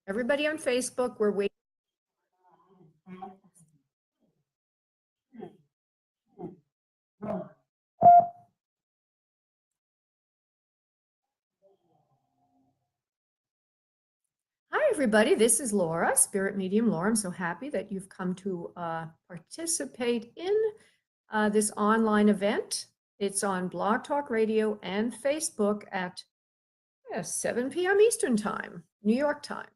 Everybody on Facebook, we're waiting. Hi, everybody. This is Laura, Spirit Medium Laura. I'm so happy that you've come to participate in this online event. It's on Blog Talk Radio and Facebook at 7 p.m. Eastern Time, New York time.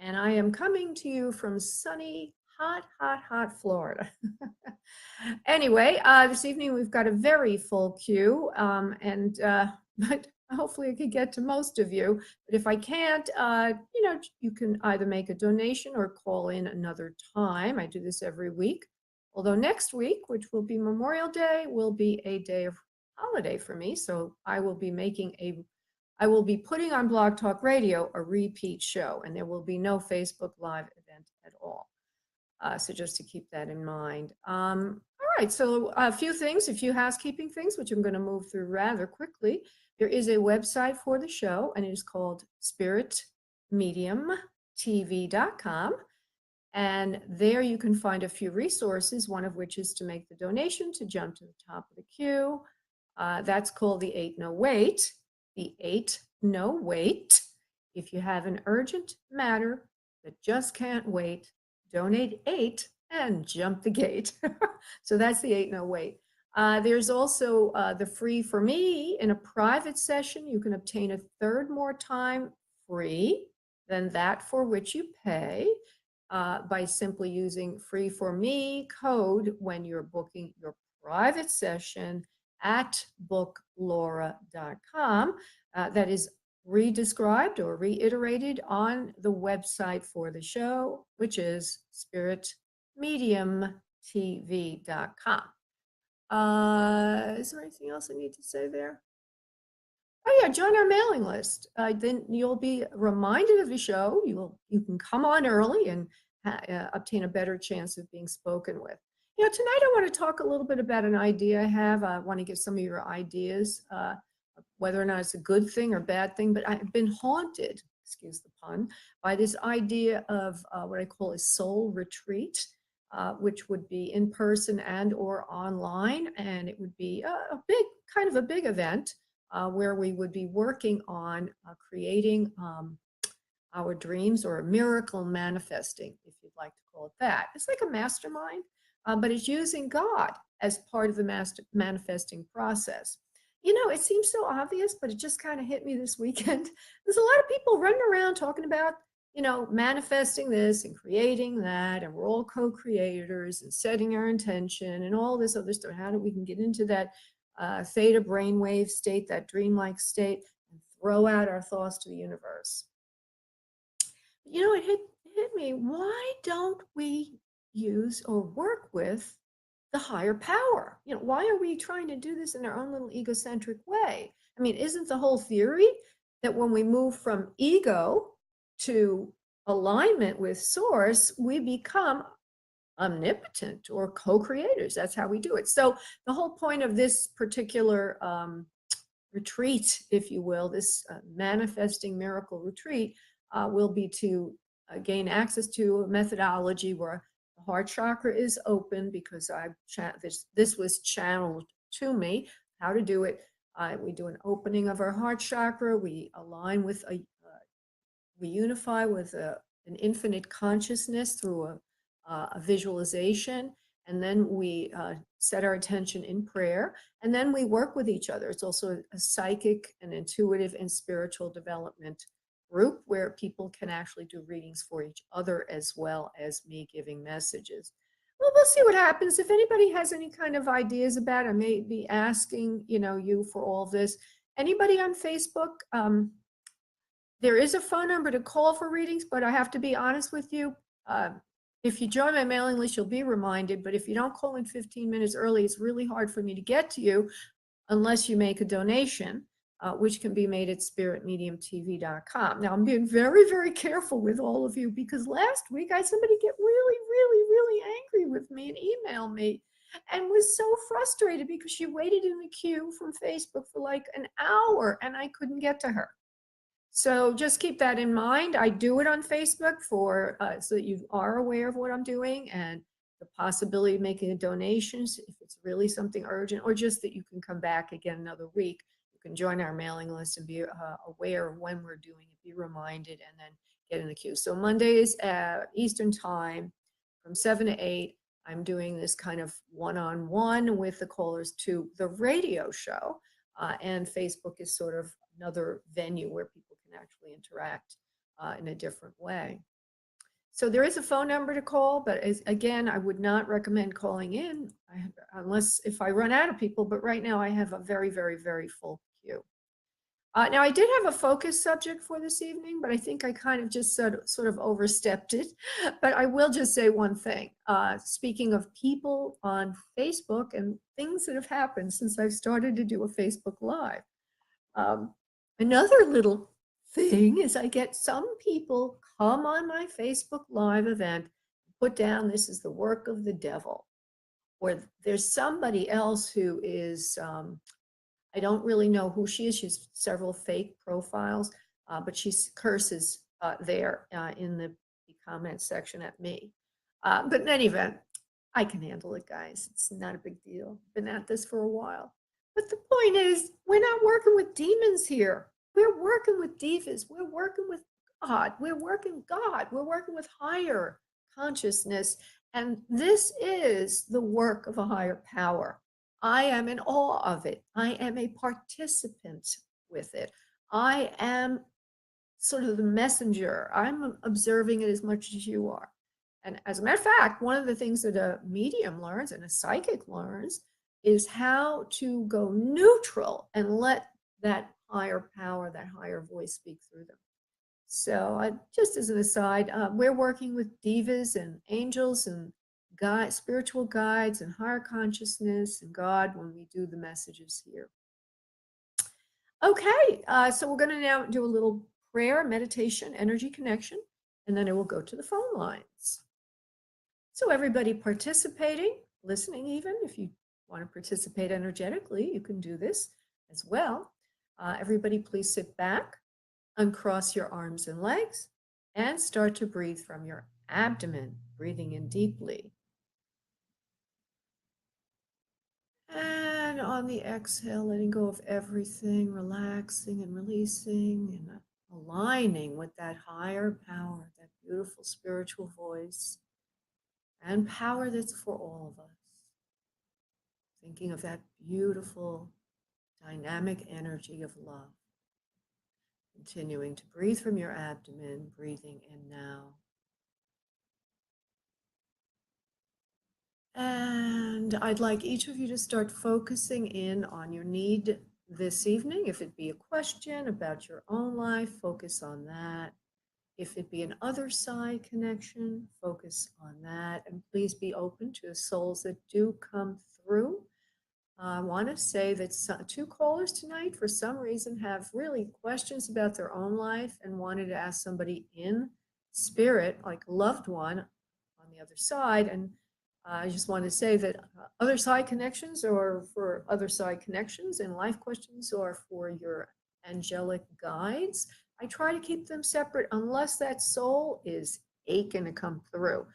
And I am coming to you from sunny, hot Florida. Anyway, this evening we've got a very full queue, but hopefully I can get to most of you. But if I can't, you can either make a donation or call in another time. I do this every week. Although next week, which will be Memorial Day, will be a day of holiday for me. So I will be putting on Blog Talk Radio a repeat show, and there will be no Facebook Live event at all. So just to keep that in mind. All right, so a few things, a few housekeeping things, which I'm going to move through rather quickly. There is a website for the show, and it is called spiritmediumtv.com. And there you can find a few resources, one of which is to make the donation to jump to the top of the queue. That's called the 8 No Wait. The 8 No Wait. If you have an urgent matter that just can't wait, donate 8 and jump the gate. So that's the 8 No Wait. There's also the free for me in a private session. You can obtain a third more time free than that for which you pay by simply using free for me code when you're booking your private session at booklaura.com. That is redescribed or reiterated on the website for the show, which is spiritmediumtv.com. Is there anything else I need to say there? Oh yeah, join our mailing list. Then you'll be reminded of the show. You can come on early and obtain a better chance of being spoken with. Tonight I want to talk a little bit about an idea I have. I want to get some of your ideas, whether or not it's a good thing or bad thing, but I've been haunted, excuse the pun, by this idea of what I call a soul retreat, which would be in person and or online. And it would be a big event where we would be working on creating our dreams, or a miracle manifesting, if you'd like to call it that. It's like a mastermind, but it's using God as part of the manifesting process. It seems so obvious, but it just kind of hit me this weekend. There's a lot of people running around talking about, manifesting this and creating that, and we're all co-creators and setting our intention and all this other stuff. How do we can get into that theta brainwave state, that dreamlike state, and throw out our thoughts to the universe? It hit me. Why don't we use or work with the higher power? Why are we trying to do this in our own little egocentric way? I mean, isn't the whole theory that when we move from ego to alignment with source, we become omnipotent or co-creators? That's how we do it. So the whole point of this particular retreat, if you will, this manifesting miracle retreat, will be to gain access to a methodology where the heart chakra is open, because this was channeled to me how to do it. We do an opening of our heart chakra. We align with we unify with an infinite consciousness through a visualization, and then we set our attention in prayer, and then we work with each other. It's also a psychic and intuitive and spiritual development group where people can actually do readings for each other, as well as me giving messages. Well, we'll see what happens. If anybody has any kind of ideas about it, I may be asking, you for all of this. Anybody on Facebook? There is a phone number to call for readings, but I have to be honest with you. If you join my mailing list, you'll be reminded. But if you don't call in 15 minutes early, it's really hard for me to get to you unless you make a donation, which can be made at spiritmediumtv.com. Now, I'm being very, very careful with all of you, because last week I had somebody get really, really, really angry with me and email me, and was so frustrated because she waited in the queue from Facebook for like an hour and I couldn't get to her. So just keep that in mind. I do it on Facebook for so that you are aware of what I'm doing and the possibility of making a donations if it's really something urgent, or just that you can come back again another week. You can join our mailing list and be aware of when we're doing it, be reminded, and then get in the queue. So Mondays at Eastern time from 7 to 8, I'm doing this kind of one-on-one with the callers to the radio show. And Facebook is sort of another venue where people can actually interact in a different way. So there is a phone number to call, but again, I would not recommend calling in unless if I run out of people. But right now I have a very, very, very full queue. Now I did have a focus subject for this evening, but I think I kind of just sort of overstepped it. But I will just say one thing. Speaking of people on Facebook and things that have happened since I've started to do a Facebook Live. Um, Another little thing is I get some people come on my Facebook Live event, put down this is the work of the devil, or there's somebody else who is, I don't really know who she is. She's several fake profiles, but she curses there in the comment section at me. But in any event, I can handle it, guys. It's not a big deal. Been at this for a while. But the point is, we're not working with demons here. We're working with divas. We're working with God. We're working God. We're working with higher consciousness. And this is the work of a higher power. I am in awe of it. I am a participant with it. I am sort of the messenger. I'm observing it as much as you are. And as a matter of fact, one of the things that a medium learns and a psychic learns is how to go neutral and let that higher power, that higher voice speak through them. So just as an aside, we're working with divas and angels and spiritual guides and higher consciousness and God when we do the messages here. Okay, so we're going to now do a little prayer, meditation, energy connection, and then I will go to the phone lines. So everybody participating, listening even, if you want to participate energetically, you can do this as well. Everybody please sit back, uncross your arms and legs, and start to breathe from your abdomen, breathing in deeply. And on the exhale, letting go of everything, relaxing and releasing and aligning with that higher power, that beautiful spiritual voice and power that's for all of us. Thinking of that beautiful, dynamic energy of love. Continuing to breathe from your abdomen, breathing in now. And I'd like each of you to start focusing in on your need this evening. If it be a question about your own life, focus on that. If it be an other side connection, focus on that. And please be open to the souls that do come through. I want to say that two callers tonight, for some reason, have really questions about their own life and wanted to ask somebody in spirit, like a loved one on the other side. And I just want to say that other side connections are for other side connections, and life questions are for your angelic guides. I try to keep them separate unless that soul is aching to come through.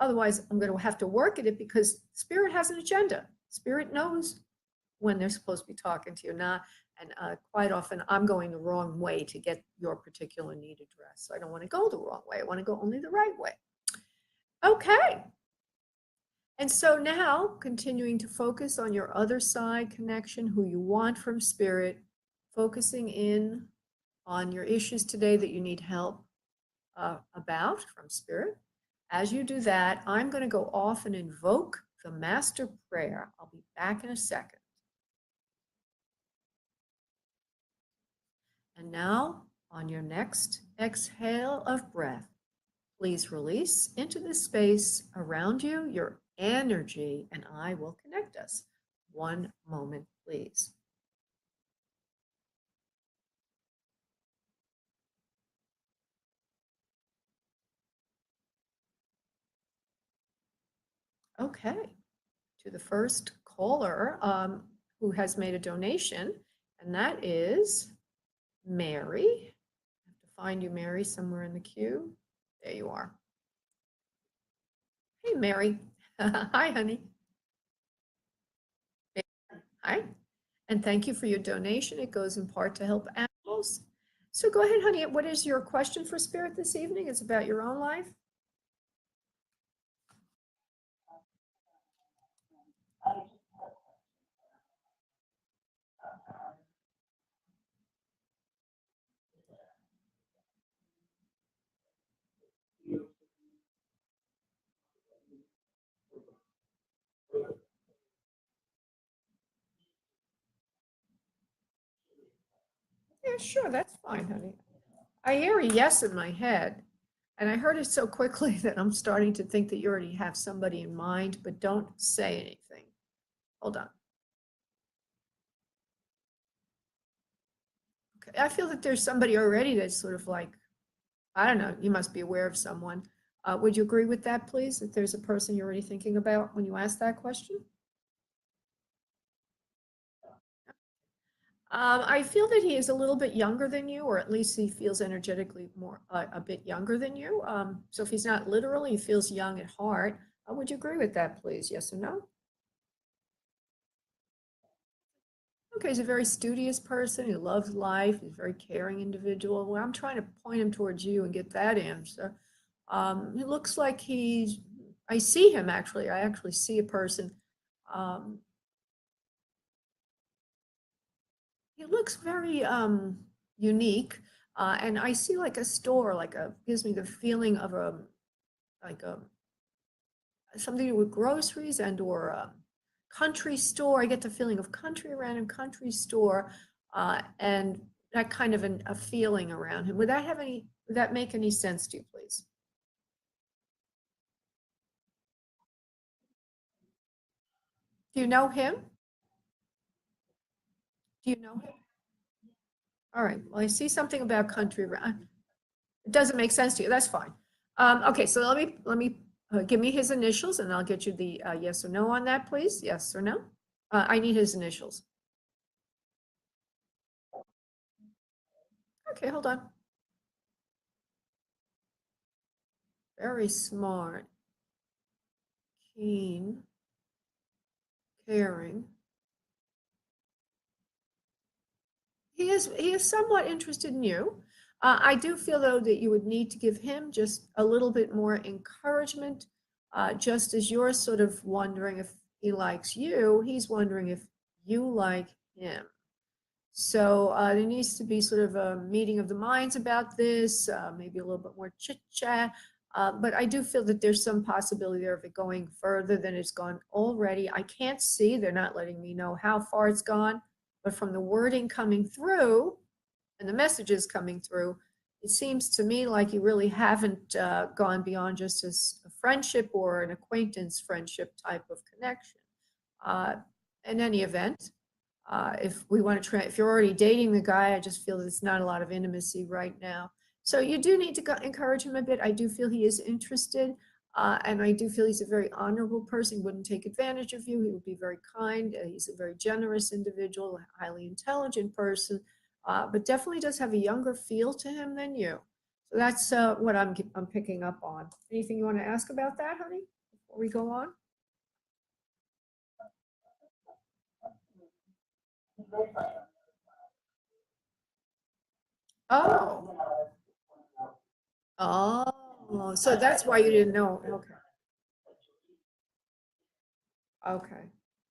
Otherwise, I'm going to have to work at it because spirit has an agenda. Spirit knows when they're supposed to be talking to you, and quite often I'm going the wrong way to get your particular need addressed. So I don't want to go the wrong way. I want to go only the right way. Okay. And so now, continuing to focus on your other side connection, who you want from spirit, focusing in on your issues today that you need help about from spirit. As you do that, I'm going to go off and invoke the master prayer. I'll be back in a second. And now, on your next exhale of breath, please release into the space around you your energy, and I will connect us. One moment, please. Okay, to the first caller who has made a donation, and that is Mary. find you, Mary, somewhere in the queue. There you are. Hey, Mary. Hi, honey. Hi. And thank you for your donation. It goes in part to help animals. So go ahead, honey. What is your question for Spirit this evening? It's about your own life. Yeah, sure. That's fine, honey. I hear a yes in my head, and I heard it so quickly that I'm starting to think that you already have somebody in mind, but don't say anything. Hold on. Okay. I feel that there's somebody already that's sort of like, I don't know, you must be aware of someone. Would you agree with that, please? That there's a person you're already thinking about when you ask that question? I feel that he is a little bit younger than you, or at least he feels energetically more a bit younger than you. So if he's not literally, he feels young at heart. Would you agree with that, please? Yes or no? Okay, he's a very studious person. He loves life. He's a very caring individual. Well, I'm trying to point him towards you and get that answer. It looks like I see him actually. I actually see a person. Um, he looks very unique. And I see like a store, gives me the feeling of like a, something to do with groceries and or a country store. I get the feeling of country, random country store, and that kind of a feeling around him. Would that make any sense to you, please? Do you know him? Do you know him? All right. Well, I see something about country. It doesn't make sense to you. That's fine. Okay, so let me give me his initials, and I'll get you the yes or no on that, please. Yes or no? I need his initials. Okay, hold on. Very smart, keen, caring. He is somewhat interested in you. I do feel though that you would need to give him just a little bit more encouragement, just as you're sort of wondering if he likes you, he's wondering if you like him. So there needs to be sort of a meeting of the minds about this, maybe a little bit more chit chat. But I do feel that there's some possibility there of it going further than it's gone already. I can't see, they're not letting me know how far it's gone, but from the wording coming through and the messages coming through, it seems to me like you really haven't gone beyond just a friendship or an acquaintance friendship type of connection. Uh, in any event, if we want to try, if you're already dating the guy, I just feel there's not a lot of intimacy right now. So you do need to encourage him a bit. I do feel he is interested, and I do feel he's a very honorable person. He wouldn't take advantage of you. He would be very kind. He's a very generous individual, a highly intelligent person, but definitely does have a younger feel to him than you. So that's what I'm picking up on. Anything you want to ask about that, honey, before we go on? Oh, oh, so that's why you didn't know. Okay, okay.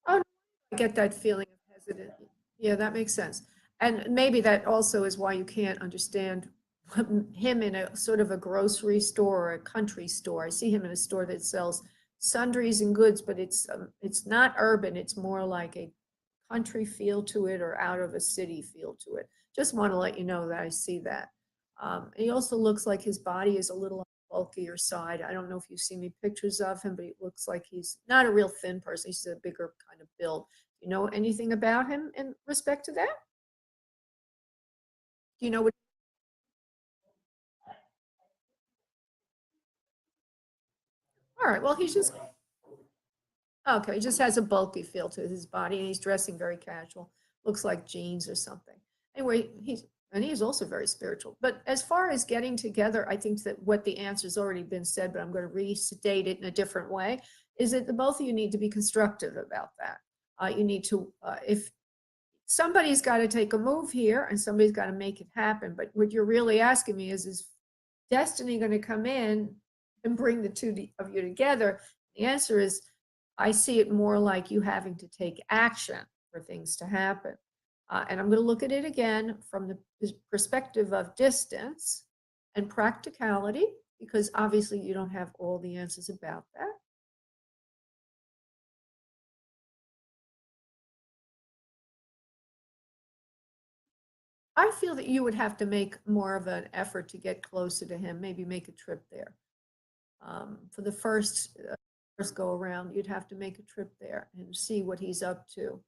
Oh, no, I get that feeling of hesitant. Yeah, that makes sense. And maybe that also is why you can't understand him in a sort of a grocery store or a country store. I see him in a store that sells sundries and goods, but it's not urban. It's more like a country feel to it or out of a city feel to it. Just want to let you know that I see that. And he also looks like his body is a little on the bulkier side. I don't know if you've seen me pictures of him, but he looks like he's not a real thin person. He's a bigger kind of build. Do you know anything about him in respect to that? Do you know what? All right. Well, he's just okay. He just has a bulky feel to his body, and he's dressing very casual. Looks like jeans or something. Anyway, he's And he is also very spiritual. But as far as getting together, I think that what the answer's already been said, but I'm going to restate it in a different way, is that the both of you need to be constructive about that. You need to, if somebody's got to take a move here and somebody's got to make it happen. But what you're really asking me is destiny going to come in and bring the two of you together? The answer is, I see it more like you having to take action for things to happen. And I'm going to look at it again from the perspective of distance and practicality, because obviously you don't have all the answers about that. I feel that you would have to make more of an effort to get closer to him, maybe make a trip there. For the first go around, you'd have to make a trip there and see what he's up to.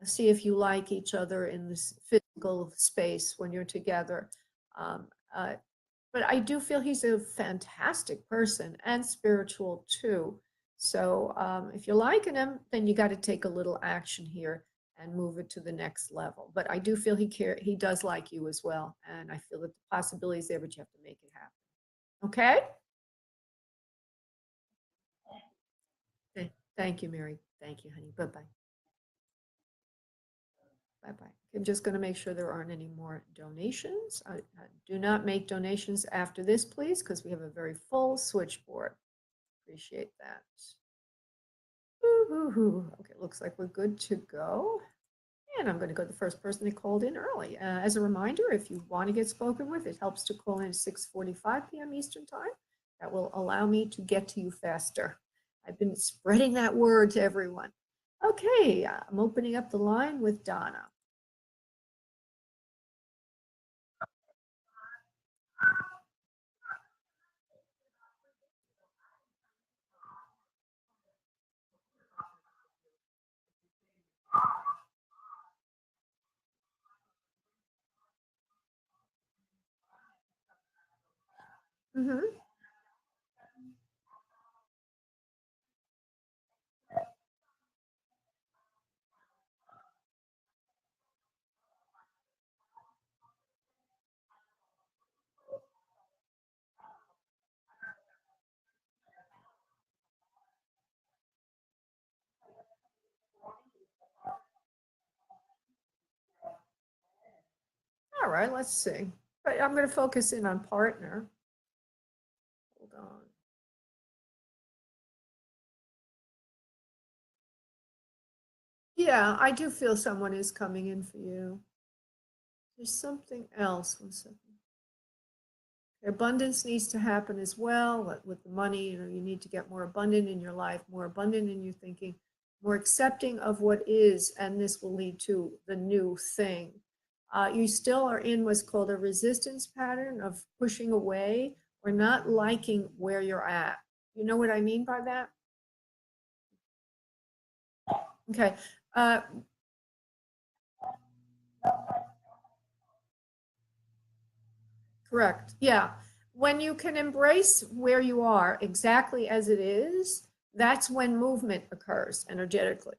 See if you like each other in this physical space when you're together. But I do feel he's a fantastic person and spiritual too. So if you're liking him, then you got to take a little action here and move it to the next level. But I do feel he does like you as well. And I feel that the possibility is there, but you have to make it happen. Okay? Thank you, Mary. Thank you, honey. Bye-bye. Bye-bye. I'm just going to make sure there aren't any more donations. Do not make donations after this, please, because we have a very full switchboard. Appreciate that. Okay, looks like we're good to go. And I'm going to go to the first person that called in early. As a reminder, if you want to get spoken with, it helps to call in at 6:45 p.m. Eastern Time. That will allow me to get to you faster. I've been spreading that word to everyone. Okay, I'm opening up the line with Donna. Mm-hmm. All right, let's see. But I'm going to focus in on partner. Hold on. Yeah, I do feel someone is coming in for you. There's something else. 1 second. Abundance needs to happen as well with the money. You need to get more abundant in your life, more abundant in your thinking, more accepting of what is, and this will lead to the new thing. You still are in what's called a resistance pattern of pushing away or not liking where you're at. You know what I mean by that? Okay. Correct. Yeah. When you can embrace where you are exactly as it is, that's when movement occurs energetically.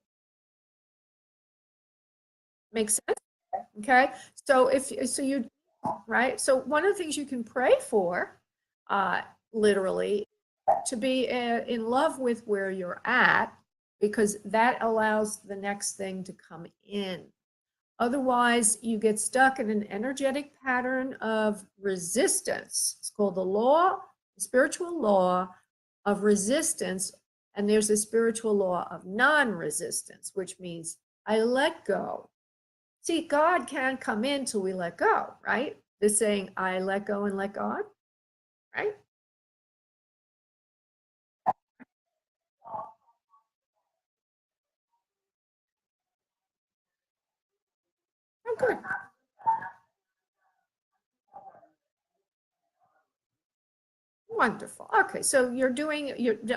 Makes sense? Okay. So right. So one of the things you can pray for, literally, to be in love with where you're at, because that allows the next thing to come in. Otherwise, you get stuck in an energetic pattern of resistance. It's called the spiritual law of resistance. And there's a spiritual law of non-resistance, which means I let go. See, God can't come in till we let go, right? They're saying, I let go and let God, right? Oh, good. Wonderful. Okay, so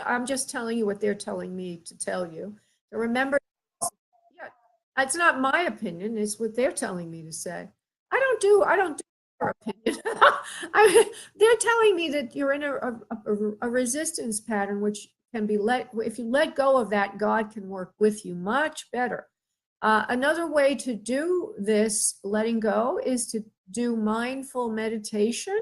I'm just telling you what they're telling me to tell you. So remember, yeah, it's not my opinion, it's what they're telling me to say. I don't do your opinion. They're telling me that you're in a resistance pattern, which can be if you let go of that, God can work with you much better. Another way to do this letting go is to do mindful meditation,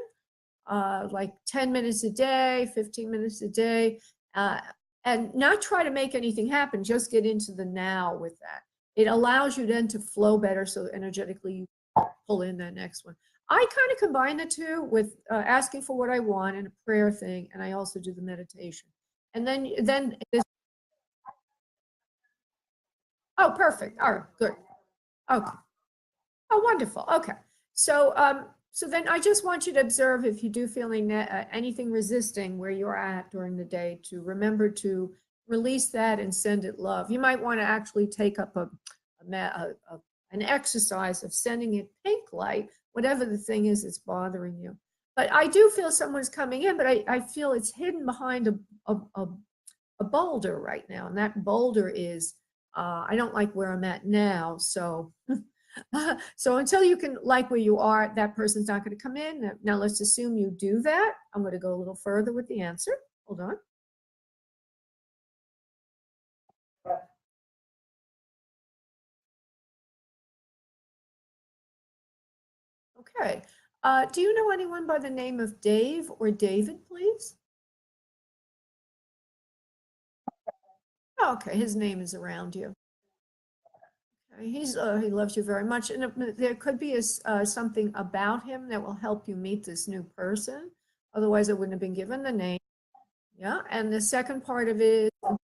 like 10 minutes a day, 15 minutes a day, and not try to make anything happen, just get into the now with that. It allows you then to flow better, so energetically you pull in that next one. I kind of combine the two with asking for what I want and a prayer thing, and I also do the meditation. And then this, oh, perfect. All right, good. Okay. Oh, wonderful. Okay. So, so then I just want you to observe if you do feeling anything resisting where you're at during the day, to remember to release that and send it love. You might want to actually take up an exercise of sending it pink light, whatever the thing is that's bothering you. But I do feel someone's coming in, but I feel it's hidden behind a boulder right now. And that boulder is, I don't like where I'm at now. So so until you can like where you are, that person's not going to come in. Now let's assume you do that. I'm going to go a little further with the answer. Hold on. Okay. Do you know anyone by the name of Dave or David, please? Oh, okay, his name is around you. Okay, he loves you very much, and there could be something about him that will help you meet this new person. Otherwise, I wouldn't have been given the name. Yeah, and the second part of it is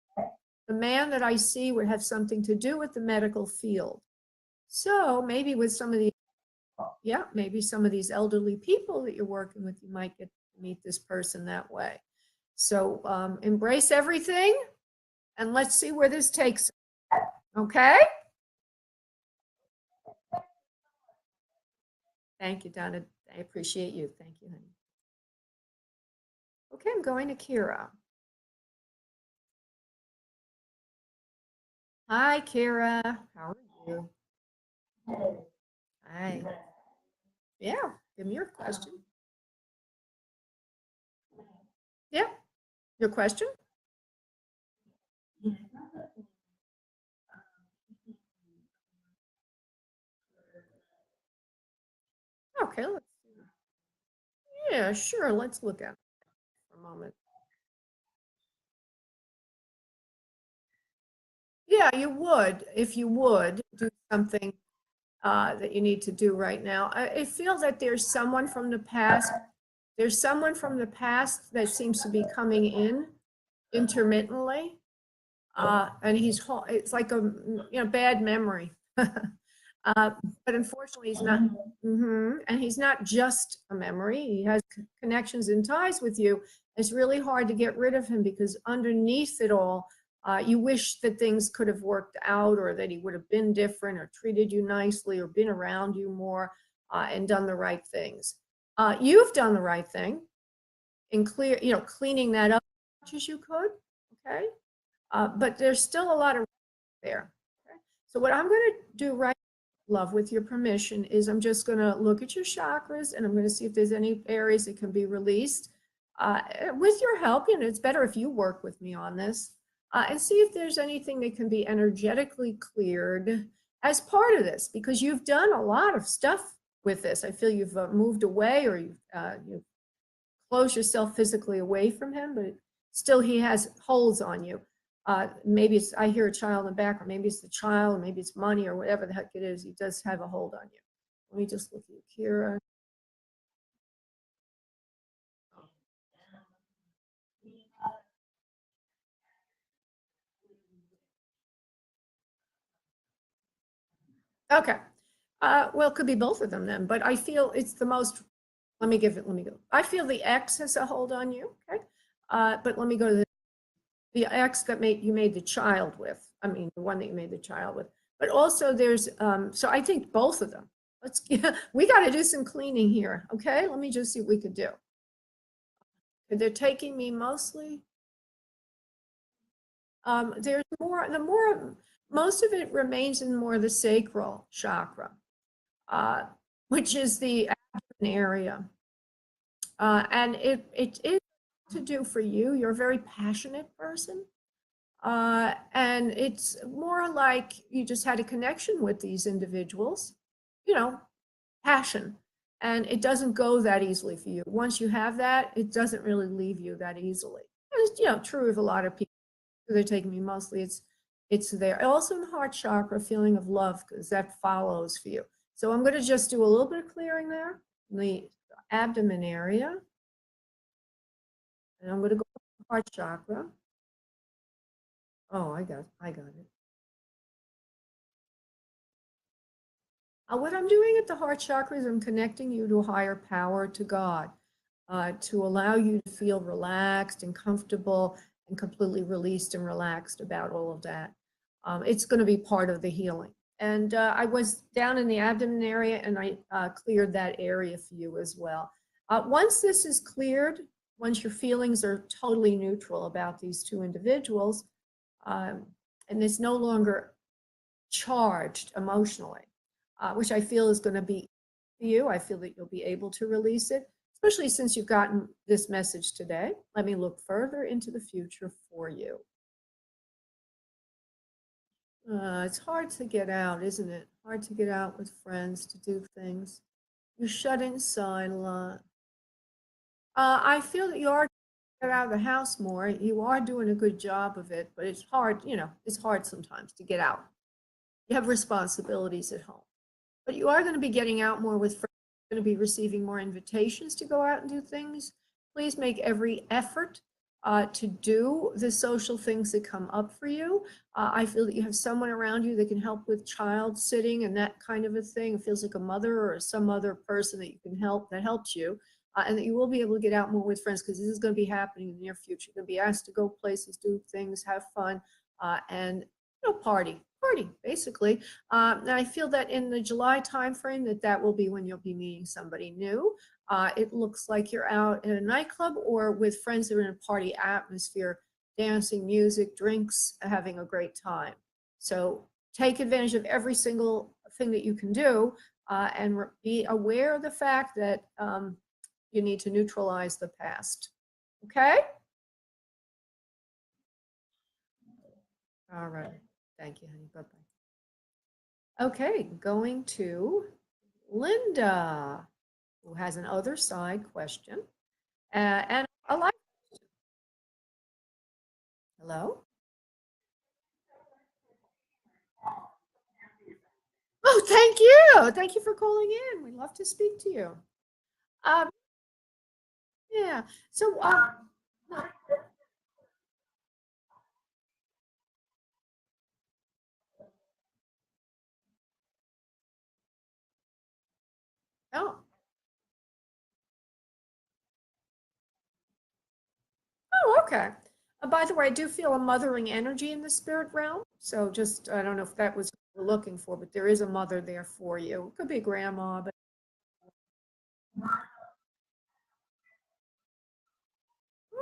the man that I see would have something to do with the medical field. So maybe with some of these, yeah, maybe some of these elderly people that you're working with, you might get to meet this person that way. So embrace everything and let's see where this takes. Okay? Thank you, Donna. I appreciate you. Thank you, honey. Okay, I'm going to Kira. Hi, Kira. How are you? Hi. Yeah, give me your question. Yeah, your question? Okay, let's see. Yeah, sure. Let's look at it for a moment. Yeah, you would, if you would do something that you need to do right now. I feel that there's someone from the past. There's someone from the past that seems to be coming in intermittently, and it's like a bad memory. But unfortunately, he's not. And he's not just a memory. He has connections and ties with you. It's really hard to get rid of him because underneath it all, you wish that things could have worked out, or that he would have been different, or treated you nicely, or been around you more, and done the right things. You've done the right thing in cleaning that up as much as you could. Okay, but there's still a lot of there. Okay? So what I'm going to do right, love, with your permission, is I'm just going to look at your chakras and I'm going to see if there's any areas that can be released. With your help, it's better if you work with me on this, and see if there's anything that can be energetically cleared as part of this, because you've done a lot of stuff with this. I feel you've moved away, or you've closed yourself physically away from him, but still he has holds on you. Maybe I hear a child in the background, maybe it's the child, maybe it's money, or whatever the heck it is. He does have a hold on you. Let me just look at you, Kira. Okay. Well, it could be both of them then, but I feel it's the most, let me go. I feel the X has a hold on you, okay? But let me go to the X that you made the child with. I mean, the one that you made the child with. But also there's, so I think both of them. We got to do some cleaning here, okay? Let me just see what we could do. They're taking me mostly. There's most of it remains in more the sacral chakra, which is the abdomen area. And it is to do for you. You're a very passionate person. And it's more like you just had a connection with these individuals, passion. And it doesn't go that easily for you. Once you have that, it doesn't really leave you that easily. And it's, true of a lot of people. They're taking me mostly. It's there. Also in the heart chakra, feeling of love, because that follows for you. So I'm going to just do a little bit of clearing there in the abdomen area. And I'm going to go to the heart chakra. Oh, I got it. What I'm doing at the heart chakra is I'm connecting you to a higher power, to God, to allow you to feel relaxed and comfortable and completely released and relaxed about all of that. It's going to be part of the healing. And I was down in the abdomen area, and I cleared that area for you as well. Once this is cleared, once your feelings are totally neutral about these two individuals, and it's no longer charged emotionally, which I feel is going to be for you. I feel that you'll be able to release it, especially since you've gotten this message today. Let me look further into the future for you. It's hard to get out, isn't it? Hard to get out with friends, to do things. You shut inside a lot. I feel that you are get out of the house more. You are doing a good job of it, but it's hard, it's hard sometimes to get out. You have responsibilities at home. But you are going to be getting out more with friends. You're going to be receiving more invitations to go out and do things. Please make every effort to do the social things that come up for you. I feel that you have someone around you that can help with child sitting and that kind of a thing. It feels like a mother or some other person that you can help that helps you. And that you will be able to get out more with friends, because this is going to be happening in the near future. You're going to be asked to go places, do things, have fun, and party, basically. And I feel that in the July timeframe, that will be when you'll be meeting somebody new. It looks like you're out in a nightclub or with friends that are in a party atmosphere, dancing, music, drinks, having a great time. So take advantage of every single thing that you can do, and be aware of the fact that you need to neutralize the past. Okay? All right. Thank you, honey. Bye-bye. Okay, going to Linda, who has an other side question. And a life. Hello? Oh, thank you. Thank you for calling in. We'd love to speak to you. Um, yeah. So, oh, oh, okay. By the way, I do feel a mothering energy in the spirit realm. So just, I don't know if that was what we're looking for, but there is a mother there for you. It could be grandma, but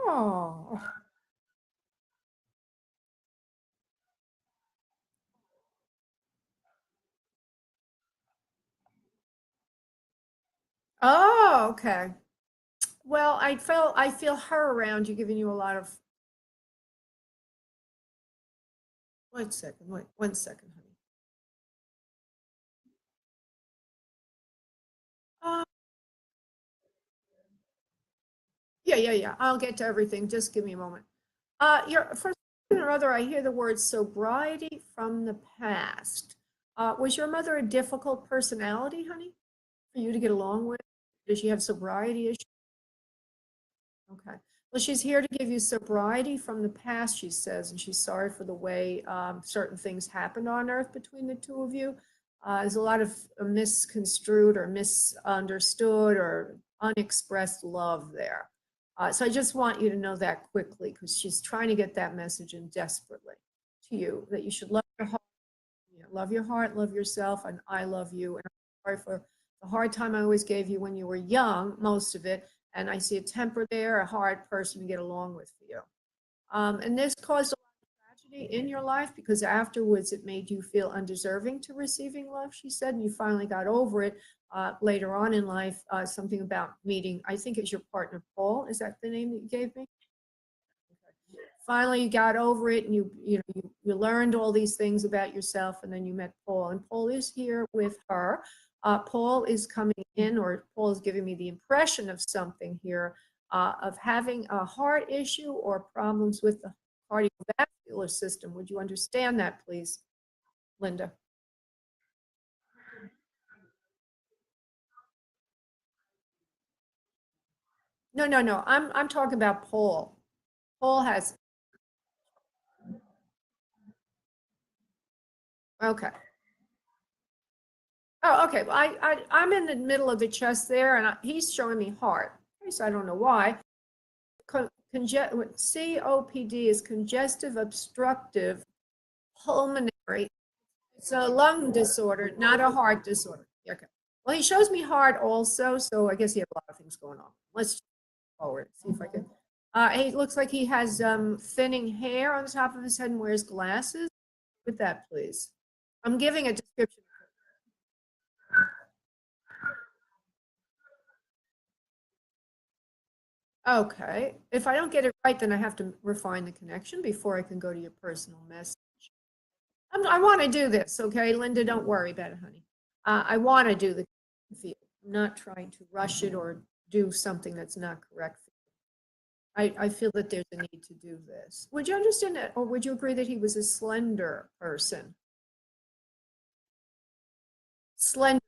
oh, oh, okay. Well, I feel her around you, giving you a lot of. Wait 1 second, honey. Uh, yeah. I'll get to everything. Just give me a moment. Your for some or other, I hear the word sobriety from the past. Was your mother a difficult personality, honey, for you to get along with? Does she have sobriety issues? Okay. Well, she's here to give you sobriety from the past, she says, and she's sorry for the way certain things happened on Earth between the two of you. There's a lot of misconstrued or misunderstood or unexpressed love there. So I just want you to know that quickly, because she's trying to get that message in desperately to you, that you should love your heart, love your heart, love yourself, and I love you. And I'm sorry for the hard time I always gave you when you were young, most of it. And I see a temper there, a hard person to get along with for you. And this caused a lot of tragedy in your life, because afterwards it made you feel undeserving to receiving love, she said, and you finally got over it later on in life. Something about meeting, I think it's your partner, Paul. Is that the name that you gave me? Finally you got over it, and you learned all these things about yourself, and then you met Paul, and Paul is here with her. Paul is coming in, or Paul is giving me the impression of something here, of having a heart issue or problems with the cardiovascular system. Would you understand that, please, Linda? No, no, no. I'm talking about Paul. Paul has, okay. Oh, okay. Well, I'm in the middle of the chest there, and he's showing me heart. Okay, so I don't know why. COPD is congestive obstructive pulmonary. It's a lung disorder, not a heart disorder. Okay. Well, he shows me heart also, so I guess he has a lot of things going on. Let's forward, see if I can. He looks like he has thinning hair on the top of his head and wears glasses. With that, please. I'm giving a description. Okay. If I don't get it right, then I have to refine the connection before I can go to your personal message. I want to do this, okay? Linda, don't worry about it, honey. I want to do the field. I'm not trying to rush it or do something that's not correct. I feel that there's a need to do this. Would you understand that, or would you agree that he was a slender person? Slender.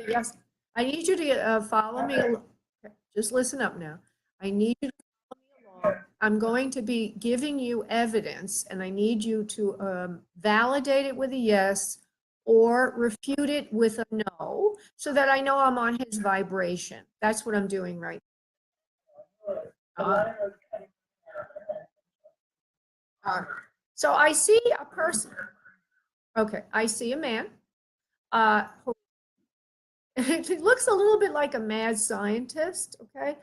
Yes. I need you to follow me. Okay, just listen up now. I need you to follow me along. I'm going to be giving you evidence, and I need you to validate it with a yes or refute it with a no, so that I know I'm on his vibration. That's what I'm doing right now. So I see a person. Okay, I see a man. Who it looks a little bit like a mad scientist, okay?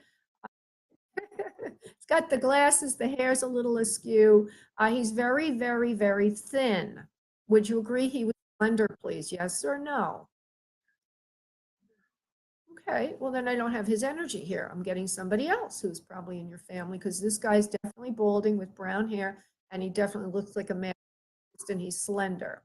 He's got the glasses, the hair's a little askew. He's very, very, very thin. Would you agree he was slender, please? Yes or no? Okay, well, then I don't have his energy here. I'm getting somebody else who's probably in your family, because this guy's definitely balding with brown hair, and he definitely looks like a man, and he's slender.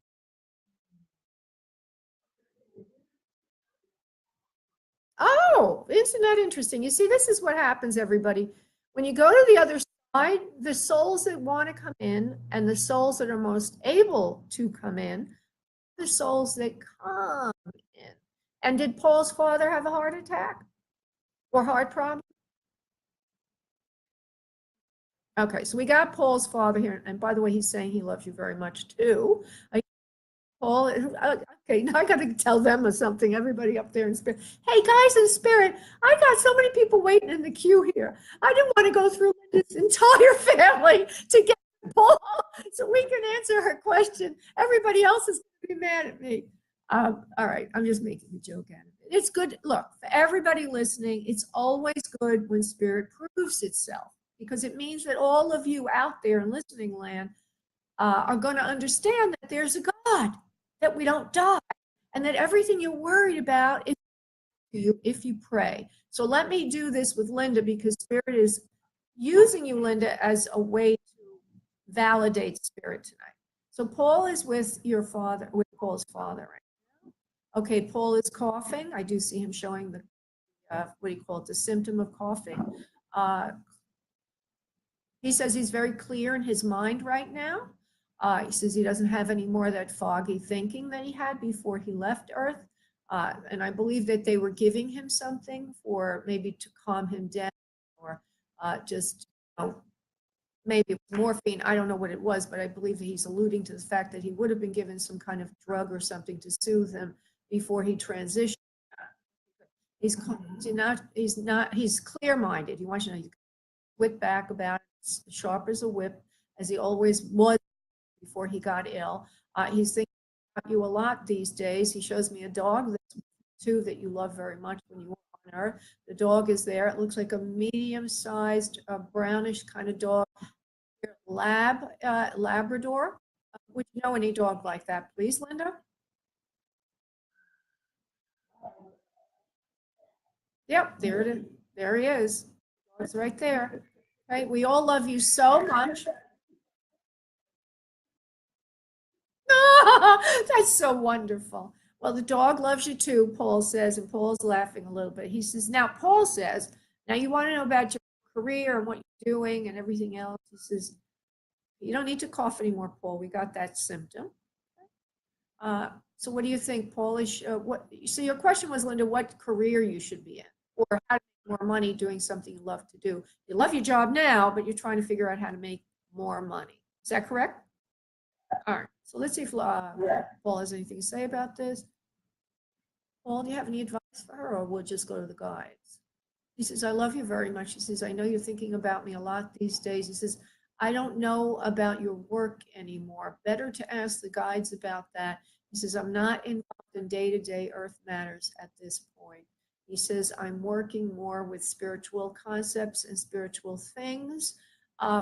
Oh, isn't that interesting? You see, this is what happens, everybody. When you go to the other side, the souls that want to come in and the souls that are most able to come in, the souls that come in. And did Paul's father have a heart attack or heart problem? Okay, so we got Paul's father here. And by the way, he's saying he loves you very much too. Paul, okay, now I got to tell them or something. Everybody up there in spirit. Hey, guys in spirit, I got so many people waiting in the queue here. I didn't want to go through this entire family to get Paul so we can answer her question. Everybody else is going to be mad at me. All right, I'm just making a joke out of it. It's good. Look, for everybody listening, it's always good when spirit proves itself, because it means that all of you out there in listening land are going to understand that there's a God, that we don't die, and that everything you're worried about is you if you pray. So let me do this with Linda, because Spirit is using you, Linda, as a way to validate Spirit tonight. So Paul is with your father, with Paul's father, right? Okay, Paul is coughing. I do see him showing the, what do you call it, the symptom of coughing. He says he's very clear in his mind right now. He says he doesn't have any more of that foggy thinking that he had before he left Earth. And I believe that they were giving him something for maybe to calm him down, or just, you know, maybe it was morphine. I don't know what it was, but I believe that he's alluding to the fact that he would have been given some kind of drug or something to soothe him before he transitioned. He's he's clear-minded. He wants you to know, he's whip back about it, sharp as a whip, as he always was before he got ill. He's thinking about you a lot these days. He shows me a dog that's too that you love very much when you were on Earth. The dog is there. It looks like a medium-sized, brownish kind of dog, Labrador. Would you know any dog like that, please, Linda? Yep, there it is. There he is. It's right there. Right? We all love you so much. That's so wonderful. Well, the dog loves you too, Paul says, and Paul's laughing a little bit. He says, now, Paul says, now you want to know about your career and what you're doing and everything else. He says, you don't need to cough anymore, Paul. We got that symptom. So what do you think, Paul? So your question was, Linda, what career you should be in, or how to make more money doing something you love to do. You love your job now, but you're trying to figure out how to make more money. Is that correct? All right. So let's see if Paul has anything to say about this. Paul, do you have any advice for her, or we'll just go to the guides? He says, I love you very much. He says, I know you're thinking about me a lot these days. He says, I don't know about your work anymore. Better to ask the guides about that. He says, I'm not involved in day-to-day earth matters at this point. He says, I'm working more with spiritual concepts and spiritual things.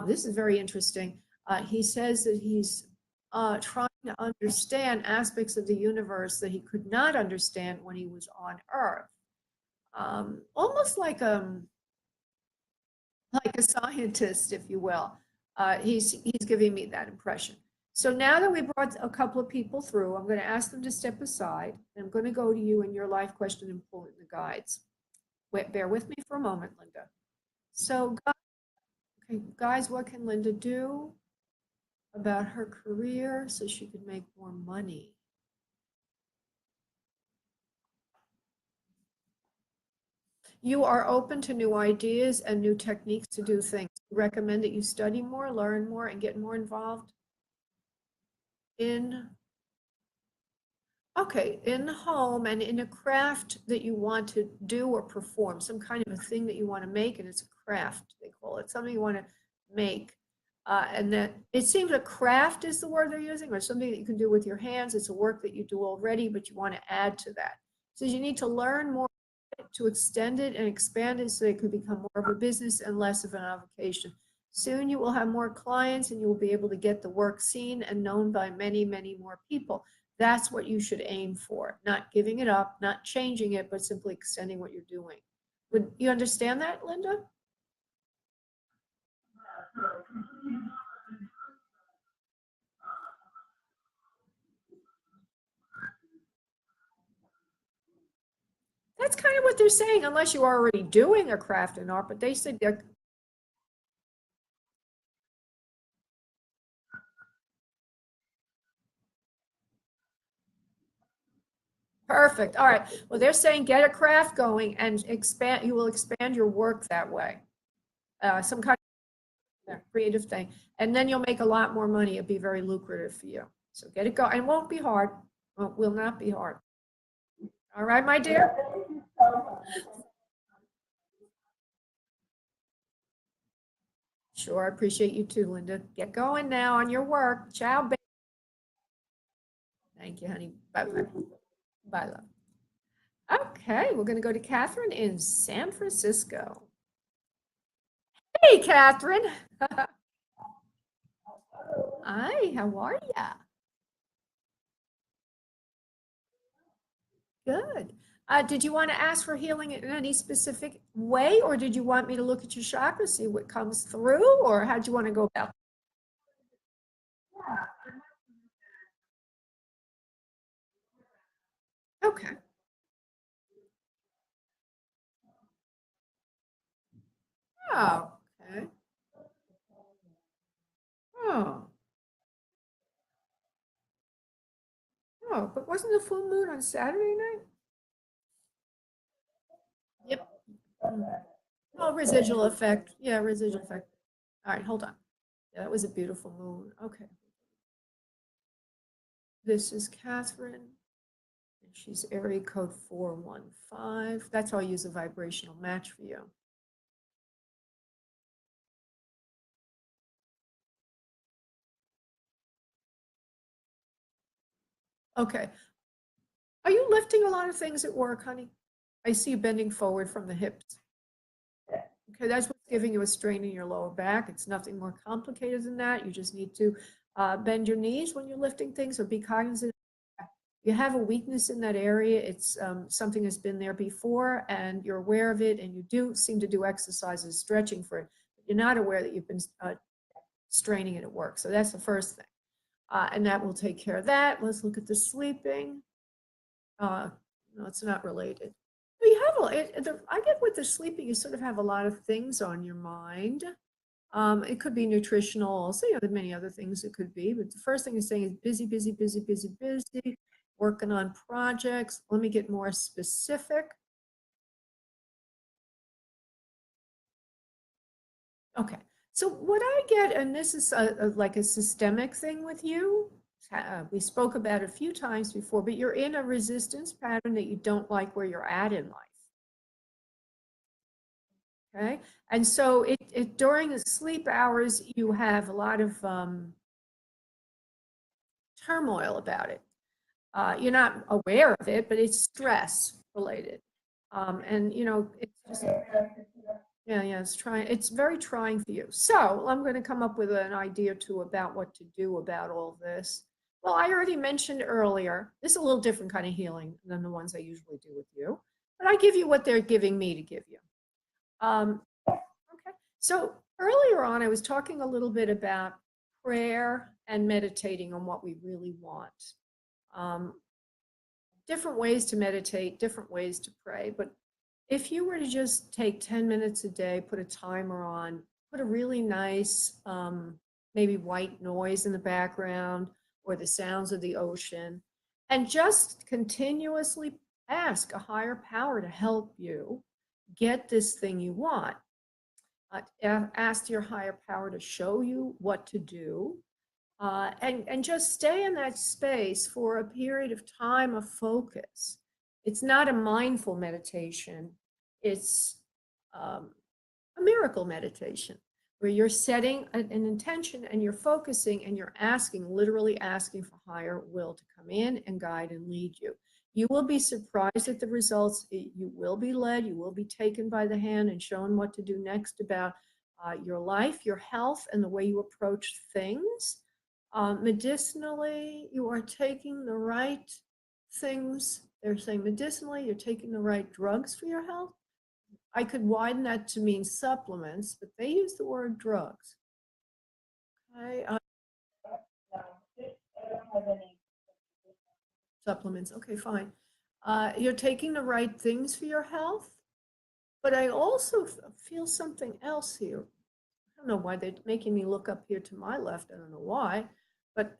This is very interesting. He says that he's trying to understand aspects of the universe that he could not understand when he was on Earth. Almost like a scientist, if you will. He's giving me that impression. So now that we brought a couple of people through, I'm going to ask them to step aside. And I'm going to go to you and your life question and pull in the guides. Wait, bear with me for a moment, Linda. So, okay, guys, what can Linda do about her career so she can make more money? You are open to new ideas and new techniques to do things. Recommend that you study more, learn more, and get more involved in, okay, in the home and in a craft that you want to do or perform, some kind of a thing that you want to make, and it's a craft, they call it, something you want to make. And that it seems a craft is the word they're using, or something that you can do with your hands. It's a work that you do already, but you want to add to that. So you need to learn more to extend it and expand it so it could become more of a business and less of an avocation. Soon you will have more clients and you will be able to get the work seen and known by many, many more people. That's what you should aim for, not giving it up, not changing it, but simply extending what you're doing. Would you understand that, Linda? That's kind of what they're saying, unless you are already doing a craft and art, but they said they're perfect. All right. Well, they're saying get a craft going and expand, you will expand your work that way. Some kind of creative thing. And then you'll make a lot more money. It'll be very lucrative for you. So get it going. It won't be hard. It will not be hard. All right, my dear? Sure. I appreciate you too, Linda. Get going now on your work. Ciao, baby. Thank you, honey. Bye-bye. Bye, love. Okay, we're going to go to Catherine in San Francisco. Hey, Catherine. Hi, how are ya? Good. Did you want to ask for healing in any specific way, or did you want me to look at your chakra, see what comes through, or how'd you want to go about it? Okay. Oh, okay. Oh, oh, but wasn't the full moon on Saturday night? Yep. Oh, residual effect. Yeah, residual effect. All right, hold on. Yeah, that was a beautiful moon. Okay. This is Catherine. She's area code 415. That's how I use a vibrational match for you. Okay. Are you lifting a lot of things at work, honey? I see you bending forward from the hips. Okay, that's what's giving you a strain in your lower back. It's nothing more complicated than that. You just need to bend your knees when you're lifting things, or be cognizant. You have a weakness in that area. It's something that's been there before, and you're aware of it, and you do seem to do exercises, stretching for it. But you're not aware that you've been straining it at work. So that's the first thing. And that will take care of that. Let's look at the sleeping. Uh, no, it's not related. You have I get with the sleeping, you sort of have a lot of things on your mind. It could be nutritional also, you know, there are many other things it could be, but the first thing you're saying is busy, busy, busy, busy, busy, working on projects. Let me get more specific. Okay. So what I get, and this is like a systemic thing with you, we spoke about it a few times before, but you're in a resistance pattern that you don't like where you're at in life. Okay. And so during the sleep hours, you have a lot of turmoil about it. You're not aware of it, but it's stress related. And you know, it's just, yeah, it's very trying for you. So I'm going to come up with an idea or two about what to do about all this. Well, I already mentioned earlier, this is a little different kind of healing than the ones I usually do with you, but I give you what they're giving me to give you. Okay. So earlier on, I was talking a little bit about prayer and meditating on what we really want. Different ways to meditate, different ways to pray, but if you were to just take 10 minutes a day, put a timer on, put a really nice, maybe white noise in the background or the sounds of the ocean, and just continuously ask a higher power to help you get this thing you want. Ask your higher power to show you what to do. And just stay in that space for a period of time of focus. It's not a mindful meditation. It's a miracle meditation where you're setting an intention and you're focusing and you're asking, literally asking for higher will to come in and guide and lead you. You will be surprised at the results. You will be led, you will be taken by the hand and shown what to do next about your life, your health, and the way you approach things. Medicinally, you are taking the right things. They're saying medicinally, you're taking the right drugs for your health. I could widen that to mean supplements, but they use the word drugs. Okay. Supplements. Okay, fine. You're taking the right things for your health, but I also feel something else here. I don't know why they're making me look up here to my left. I don't know why, but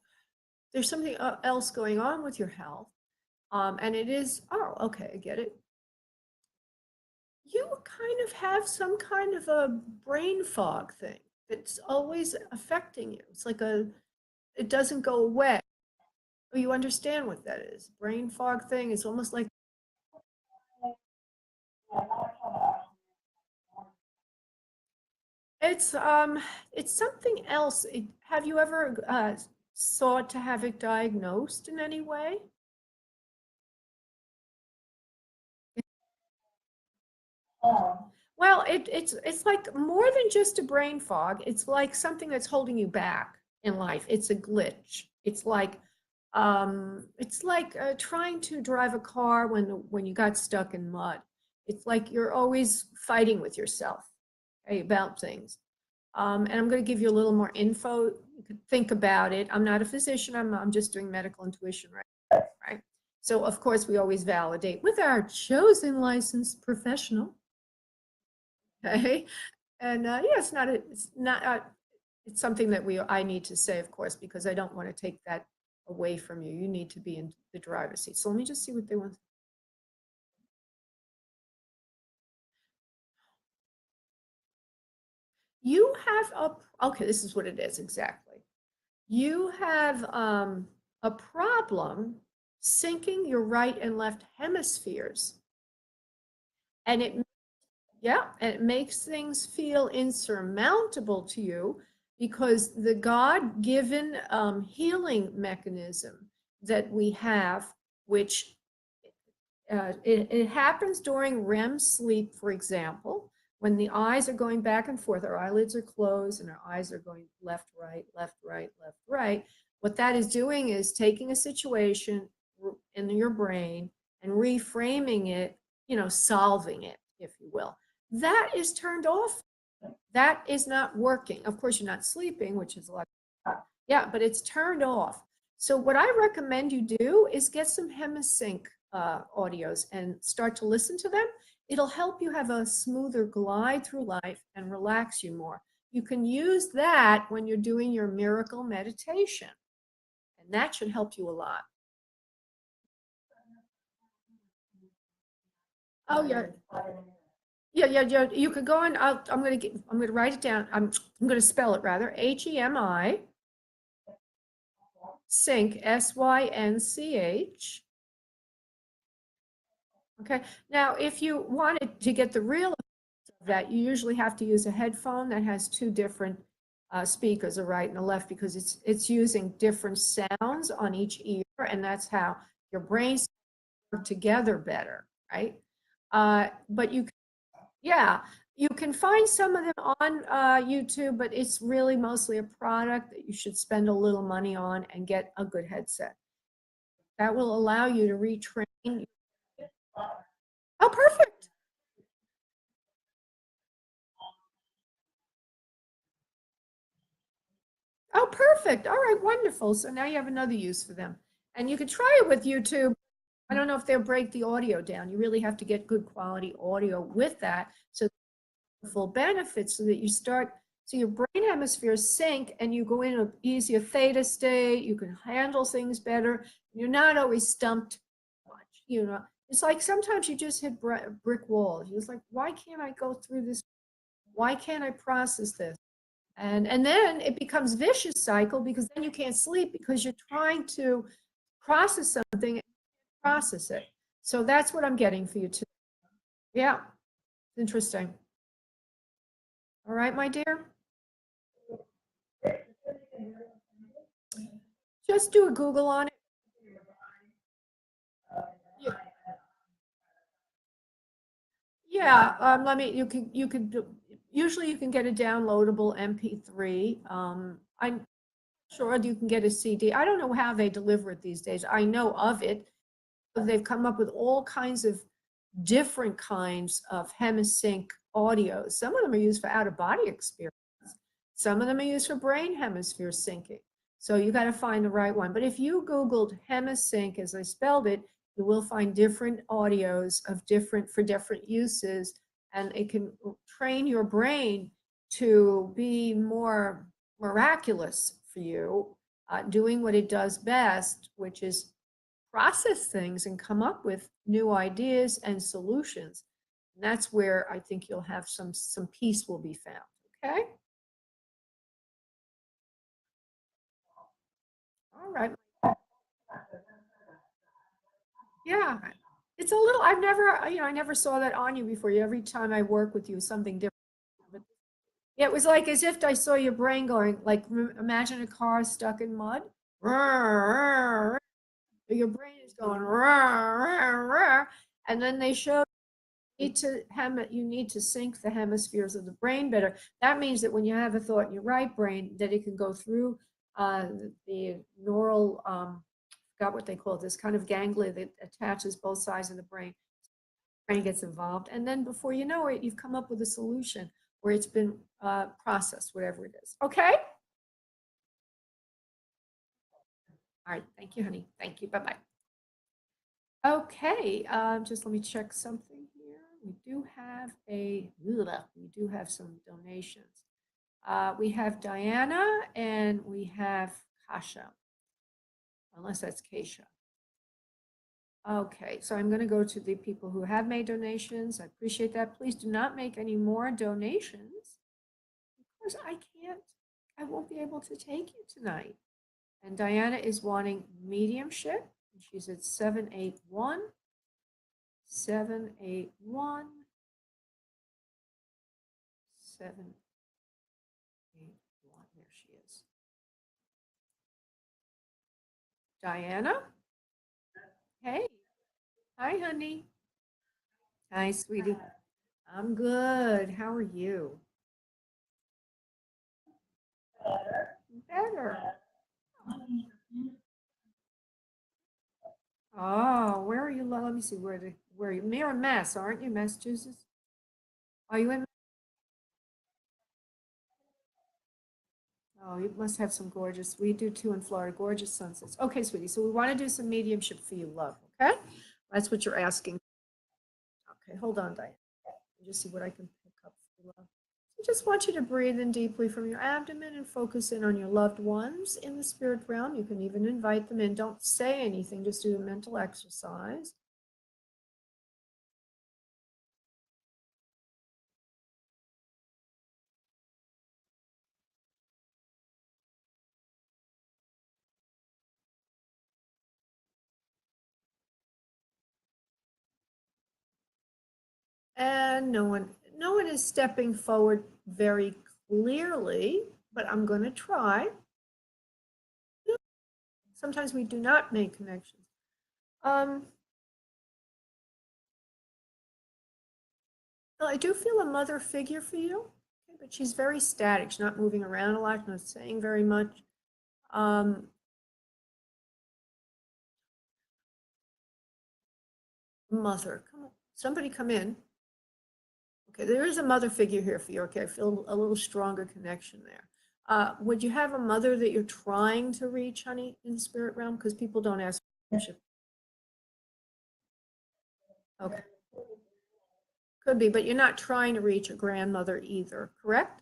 there's something else going on with your health. And it is, oh, okay, I get it. You kind of have some kind of a brain fog thing that's always affecting you. It's like it doesn't go away. Oh, you understand what that is? Brain fog thing is almost like it's something else. Have you ever sought to have it diagnosed in any way? Well, it's like more than just a brain fog. It's like something that's holding you back in life. It's a glitch. It's like trying to drive a car when you got stuck in mud. It's like you're always fighting with yourself, okay, about things. And I'm going to give you a little more info. You could think about it. I'm not a physician. I'm just doing medical intuition, right? So of course we always validate with our chosen licensed professional. Okay. And yeah, it's something that I need to say, of course, because I don't want to take that away from you. You need to be in the driver's seat. So let me just see what they want. You have okay, this is what it is exactly. You have a problem syncing your right and left hemispheres. And it makes things feel insurmountable to you because the God-given healing mechanism that we have, which it happens during REM sleep, for example, when the eyes are going back and forth, our eyelids are closed and our eyes are going left, right, left, right, left, right. What that is doing is taking a situation in your brain and reframing it, you know, solving it, if you will. That is turned off. That is not working. Of course, you're not sleeping, which is a lot. Yeah, but it's turned off. So what I recommend you do is get some hemisync audios and start to listen to them. It'll help you have a smoother glide through life and relax you more. You can use that when you're doing your miracle meditation, and that should help you a lot. Oh, yeah. Yeah. You could go on. I'm going to write it down. I'm going to spell it rather. HEMI sync, SYNCH. Okay. Now, if you wanted to get the real of that, you usually have to use a headphone that has two different speakers, a right and a left, because it's using different sounds on each ear, and that's how your brains work together better, right? But yeah, you can find some of them on YouTube, but it's really mostly a product that you should spend a little money on and get a good headset. That will allow you to retrain. Oh, perfect. Oh, perfect. All right, wonderful. So now you have another use for them. And you can try it with YouTube. I don't know if they'll break the audio down. You really have to get good quality audio with that. So full benefits so that you start, so your brain hemispheres sync and you go in an easier theta state. You can handle things better. You're not always stumped much, you know. It's like sometimes you just hit brick walls. You're just like, why can't I go through this? Why can't I process this? And then it becomes vicious cycle because then you can't sleep because you're trying to process something and process it. So that's what I'm getting for you too. Yeah, interesting. All right, my dear. Just do a Google on it. Yeah, let me, you could usually you can get a downloadable MP3. I'm sure you can get a CD. I don't know how they deliver it these days. I know of it. They've come up with all kinds of different kinds of hemisync audio. Some of them are used for out of body experience. Some of them are used for brain hemisphere syncing. So you got to find the right one. But if you Googled hemisync as I spelled it, you will find different audios of different for different uses, and it can train your brain to be more miraculous for you, doing what it does best, which is process things and come up with new ideas and solutions. And that's where I think you'll have some peace will be found. Okay. All right. Yeah. It's a little, I've never, I never saw that on you before. Every time I work with you, something different. But yeah, it was like as if I saw your brain going, like, imagine a car stuck in mud. Your brain is going, and then they show you need to sync the hemispheres of the brain better. That means that when you have a thought in your right brain, that it can go through the neural, forgot what they call it, this kind of ganglia that attaches both sides of the brain. Brain gets involved, and then before you know it, you've come up with a solution where it's been processed, whatever it is. Okay. All right. Thank you, honey. Thank you. Bye bye. Okay, just let me check something here. We do have some donations. We have Diana and we have Kasha, unless that's Keisha. Okay, so I'm going to go to the people who have made donations. I appreciate that. Please do not make any more donations because I won't be able to take you tonight. And Diana is wanting mediumship. She's at 781. 781. 781. There she is. Diana? Hey. Hi, honey. Hi, sweetie. I'm good. How are you? Better. Oh, where are you? Let me see. Where are you? You're in Mass, aren't you? Massachusetts? Are you in? Oh, you must have some we do too in Florida, gorgeous sunsets. Okay, sweetie. So we want to do some mediumship for you, love. Okay. That's what you're asking. Okay, hold on, Diane. Let me just see what I can pick up. I just want you to breathe in deeply from your abdomen and focus in on your loved ones in the spirit realm. You can even invite them in. Don't say anything, just do a mental exercise. And no one is stepping forward very clearly, but I'm going to try. Sometimes we do not make connections. Well, I do feel a mother figure for you, okay, but she's very static. She's not moving around a lot, not saying very much. Mother, come on, somebody come in. Okay, there is a mother figure here for you. Okay, I feel a little stronger connection there. Would you have a mother that you're trying to reach, honey, in the spirit realm? Because people don't ask for mediumship. Okay, could be, but you're not trying to reach a grandmother either, correct?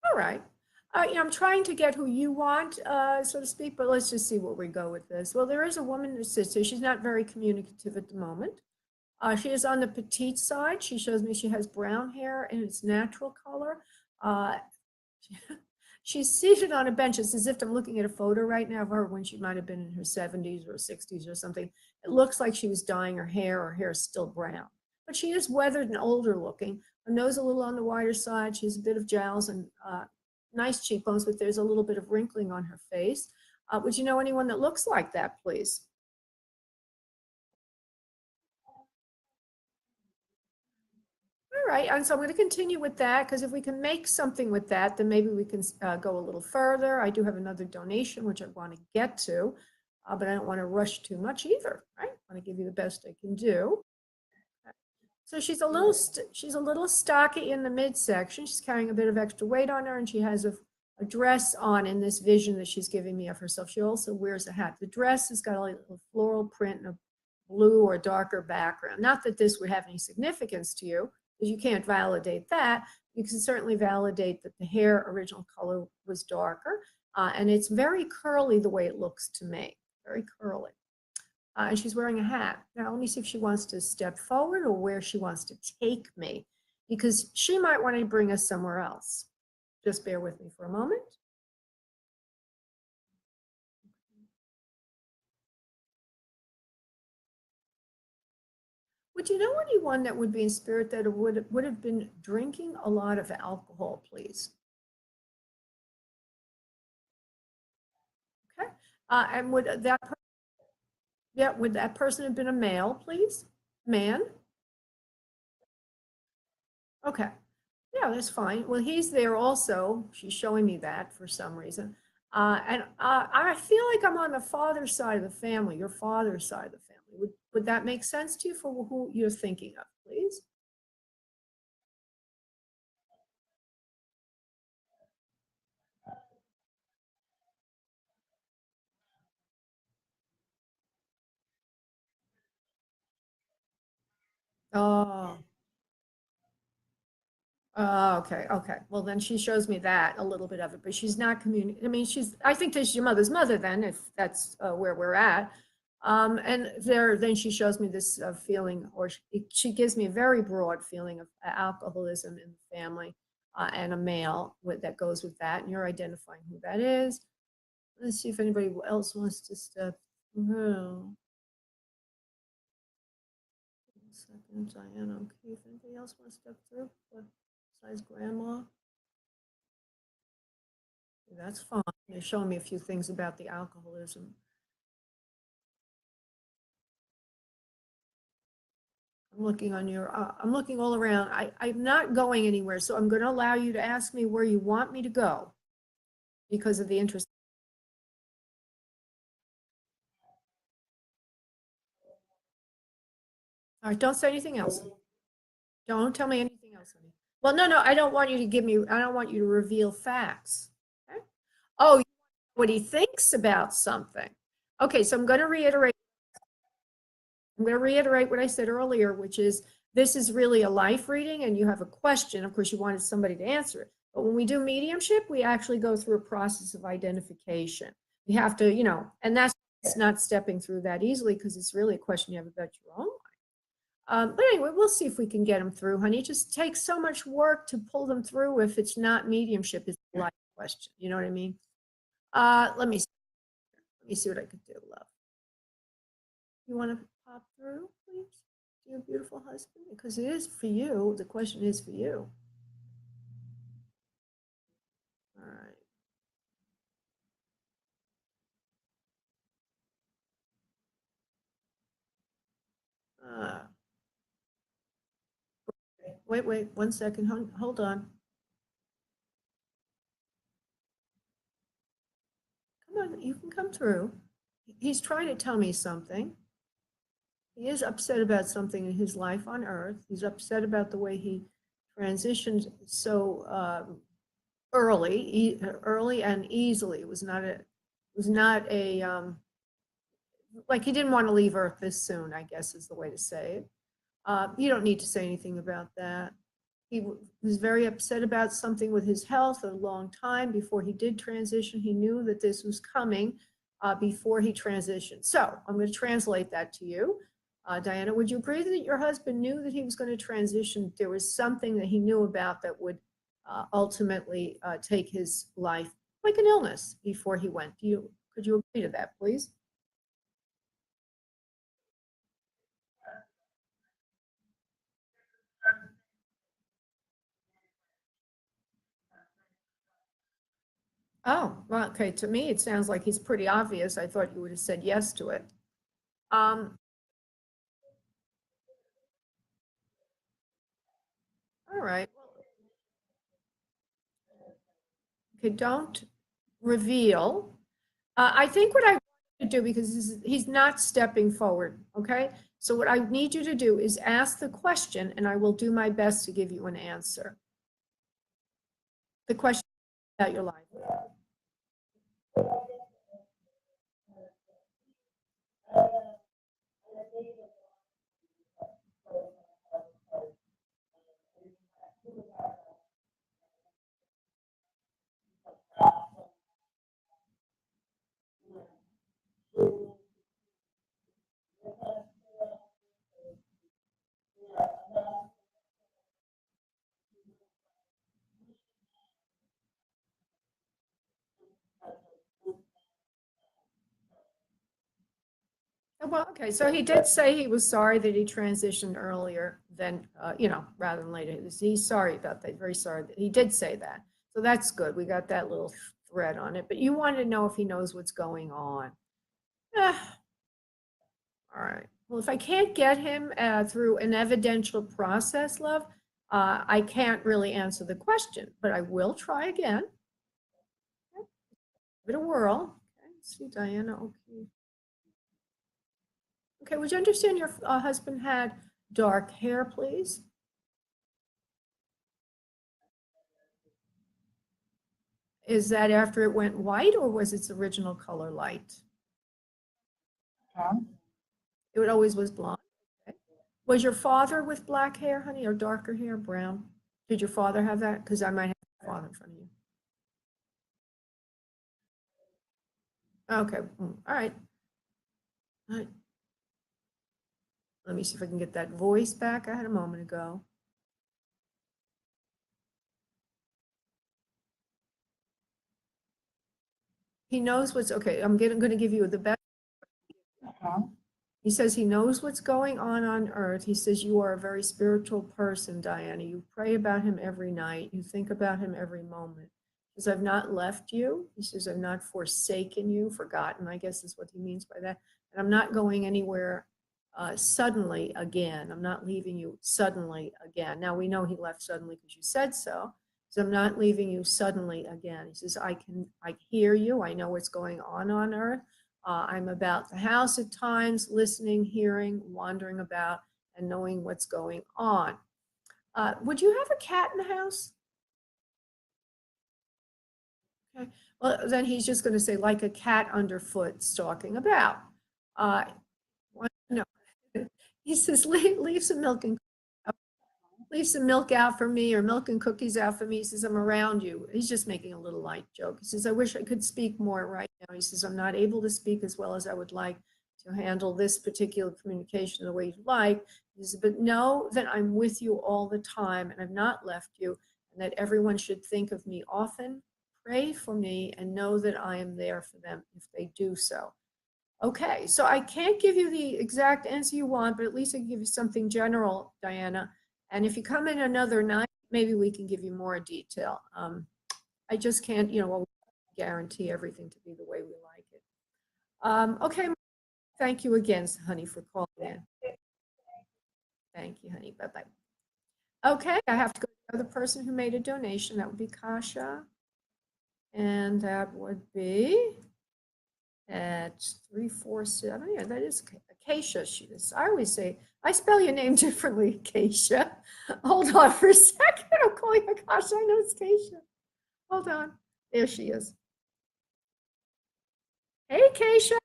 All right. I'm trying to get who you want, so to speak, but let's just see where we go with this. Well, there is a woman who sits here. She's not very communicative at the moment. She is on the petite side. She shows me she has brown hair in its natural color. Uh, she's seated on a bench. It's as if I'm looking at a photo right now of her when she might have been in her 70s or 60s or something. It looks like she was dyeing her hair. Her hair is still brown. But she is weathered and older looking. Her nose a little on the wider side. She has a bit of jowls and nice cheekbones, but there's a little bit of wrinkling on her face. Would you know anyone that looks like that, please? All right, and so I'm going to continue with that because if we can make something with that, then maybe we can go a little further. I do have another donation, which I want to get to, but I don't want to rush too much either, right? I want to give you the best I can do. So she's a little stocky in the midsection. She's carrying a bit of extra weight on her, and she has a dress on in this vision that she's giving me of herself. She also wears a hat. The dress has got a little floral print and a blue or darker background. Not that this would have any significance to you, because you can't validate that. You can certainly validate that the hair original color was darker, and it's very curly the way it looks to me, very curly. And she's wearing a hat. Now, let me see if she wants to step forward or where she wants to take me, because she might want to bring us somewhere else. Just bear with me for a moment. Would you know anyone that would be in spirit that would have been drinking a lot of alcohol, please? Okay. And would that person have been a male, please? Man? Okay. Yeah, that's fine. Well, he's there also. She's showing me that for some reason. And I feel like I'm on the father's side of the family, your father's side of the family. Would that make sense to you for who you're thinking of, please? Oh, okay, okay. Well, then she shows me that a little bit of it, but she's not communicating. I mean, I think this is your mother's mother then, if that's where we're at. And then she shows me this feeling, or she gives me a very broad feeling of alcoholism in the family and a male that goes with that. And you're identifying who that is. Let's see if anybody else wants to step through. Second, Diana. Okay, if anybody else wants to step through, besides grandma. That's fine. They're showing me a few things about the alcoholism. I'm looking all around. I'm not going anywhere, so I'm going to allow you to ask me where you want me to go because of the interest. All right, don't say anything else. Don't tell me anything else, honey. Well, no, I don't want you to I don't want you to reveal facts. Okay? Oh, what he thinks about something. Okay, so I'm going to reiterate. I'm going to reiterate what I said earlier, which is this is really a life reading and you have a question. Of course, you wanted somebody to answer it. But when we do mediumship, we actually go through a process of identification. We have to, and that's not stepping through that easily because it's really a question you have about your own life. But anyway, we'll see if we can get them through, honey. It just takes so much work to pull them through if it's not mediumship. It's a life question. You know what I mean? Let me see what I could do, love. You want to pop through, please? To your beautiful husband? Because it is for you. The question is for you. All right. Wait, 1 second. Hold on. Come on, you can come through. He's trying to tell me something. He is upset about something in his life on earth. He's upset about the way he transitioned so early and easily. It was not a like he didn't want to leave Earth this soon, I guess is the way to say it. You don't need to say anything about that. He was very upset about something with his health a long time before he did transition. He knew that this was coming before he transitioned. So I'm going to translate that to you. Diana, would you agree that your husband knew that he was going to transition? There was something that he knew about that would ultimately take his life, like an illness, before he went. Could you agree to that, please? Oh, well, okay. To me, it sounds like he's pretty obvious. I thought you would have said yes to it. Um, all right. Okay, don't reveal. I think what I want you to do, because he's not stepping forward, okay? So what I need you to do is ask the question, and I will do my best to give you an answer. The question about your life. Oh, well, okay, so he did say he was sorry that he transitioned earlier than, rather than later. He's sorry about that, very sorry that he did say that. So that's good. We got that little thread on it. But you wanted to know if he knows what's going on. Ah, all right. Well, if I can't get him through an evidential process, love, I can't really answer the question, but I will try again. Give it a whirl. Okay, let's see, Diana. Okay. Okay, would you understand your husband had dark hair, please? Is that after it went white or was its original color light? It always was blonde. Okay. Was your father with black hair, honey, or darker hair, brown? Did your father have that? Because I might have a father in front of you. Okay, all right. All right. Let me see if I can get that voice back I had a moment ago. He knows what's okay. I'm going to give you the best. He says he knows what's going on earth. He says you are a very spiritual person, Diana. You pray about him every night. You think about him every moment. He says, I've not left you. He says, I've not forsaken you, forgotten, I guess is what he means by that. And I'm not going anywhere suddenly again. I'm not leaving you suddenly again. Now we know he left suddenly because you said so. So I'm not leaving you suddenly again. He says, I hear you. I know what's going on earth. I'm about the house at times, listening, hearing, wandering about, and knowing what's going on. Would you have a cat in the house? Okay. Well, then he's just going to say, like a cat underfoot stalking about. Uh, no. He says, leave some milk and leave some milk out for me or milk and cookies out for me. He says, I'm around you. He's just making a little light joke. He says, I wish I could speak more right now. He says, I'm not able to speak as well as I would like to handle this particular communication the way you'd like. He says, but know that I'm with you all the time and I've not left you, and that everyone should think of me often, pray for me, and know that I am there for them if they do so. Okay, so I can't give you the exact answer you want, but at least I can give you something general, Diana. And if you come in another night, maybe we can give you more detail. I just can't, well, guarantee everything to be the way we like it. Okay, thank you again, honey, for calling in. Thank you, honey. Bye-bye. Okay, I have to go to the other person who made a donation. That would be Kasha. And that would be at 347. Yeah, that is Acacia. I always say, I spell your name differently, Acacia. Hold on for a second. I'll call you Akasha. I know it's Acacia. Hold on. There she is. Hey, Acacia.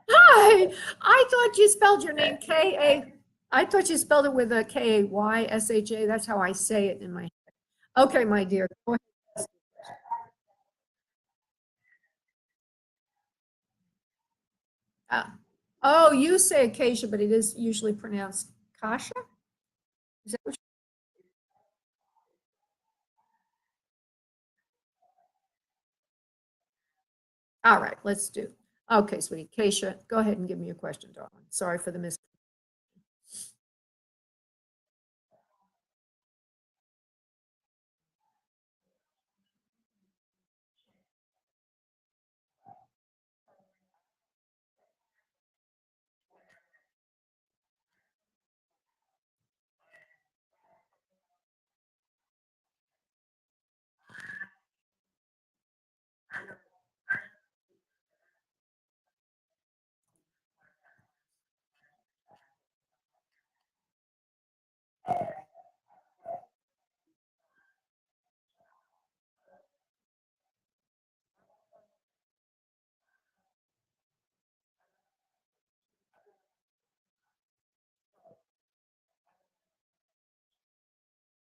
Hi. I thought you spelled your name K-A. I thought you spelled it with a K-A-Y-S-H-A. That's how I say it in my head. Okay, my dear. Go ahead. Oh, you say Acacia, but it is usually pronounced Kasha? Is that what All right, let's do. Okay, sweetie. Keisha, go ahead and give me your question, darling. Sorry for the mis.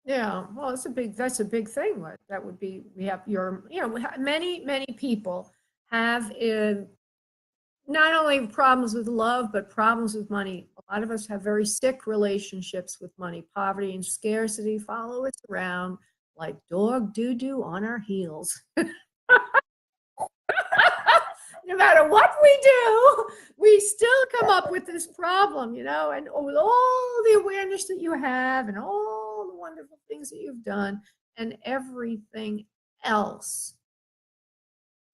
Yeah, well, that's a big thing. That would be, we have many people have not only problems with love, but problems with money. A lot of us have very sick relationships with money. Poverty and scarcity follow us around like dog doo-doo on our heels. No matter what we do, we still come up with this problem, and with all the awareness that you have and all the wonderful things that you've done and everything else.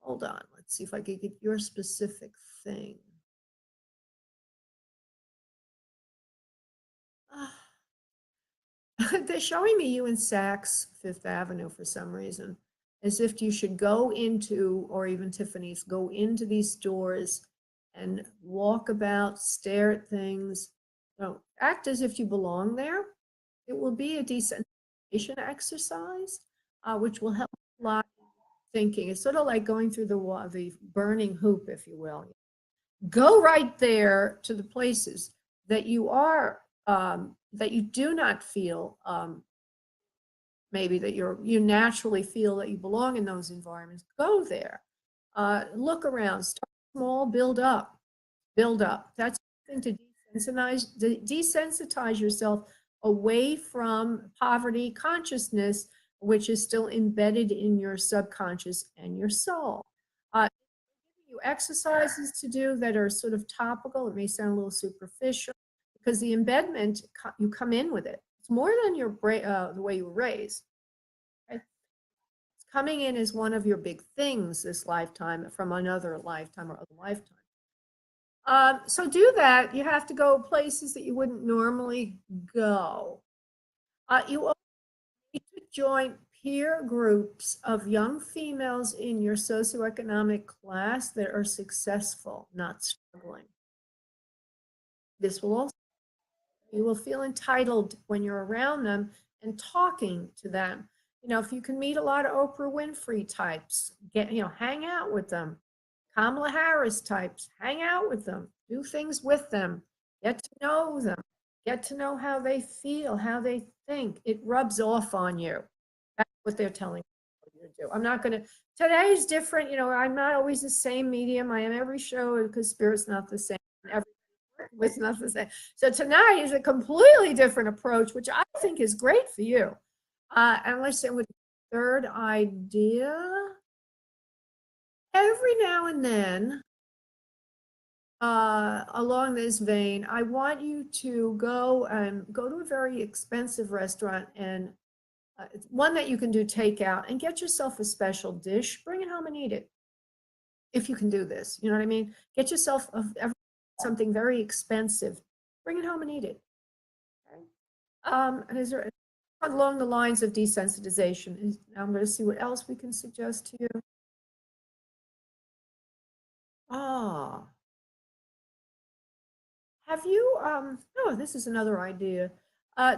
Hold on, let's see if I can get your specific thing. They're showing me you in Saks Fifth Avenue for some reason, as if you should go into, or even Tiffany's, go into these stores and walk about, stare at things, act as if you belong there. It will be a desensitization exercise, which will help a lot thinking. It's sort of like going through the burning hoop, if you will. Go right there to the places that you are that you do not feel maybe that you naturally feel that you belong in those environments. Go there, look around, start small, build up. That's something to desensitize yourself away from poverty consciousness, which is still embedded in your subconscious and your soul. You exercises to do that are sort of topical. It may sound a little superficial because the embedment, you come in with it. It's more than your the way you were raised. Okay? It's coming in as one of your big things this lifetime from another lifetime or other lifetime. So do that. You have to go places that you wouldn't normally go. You also need to join peer groups of young females in your socioeconomic class that are successful, not struggling. This will also, you will feel entitled when you're around them and talking to them. You know, if you can meet a lot of Oprah Winfrey types, hang out with them. Kamala Harris types, hang out with them, do things with them, get to know them, get to know how they feel, how they think. It rubs off on you. That's what they're telling you to do. I'm not going to, today's different. You know, I'm not always the same medium. I am every show because spirit's not the same. Every was not the same. So tonight is a completely different approach, which I think is great for you. And let's say with the third idea, every now and then, along this vein, I want you to go to a very expensive restaurant and one that you can do takeout and get yourself a special dish, bring it home and eat it. If you can do this, you know what I mean? Get yourself something very expensive, bring it home and eat it. Okay? And is there along the lines of desensitization? I'm going to see what else we can suggest to you. Ah, have you, oh, this is another idea.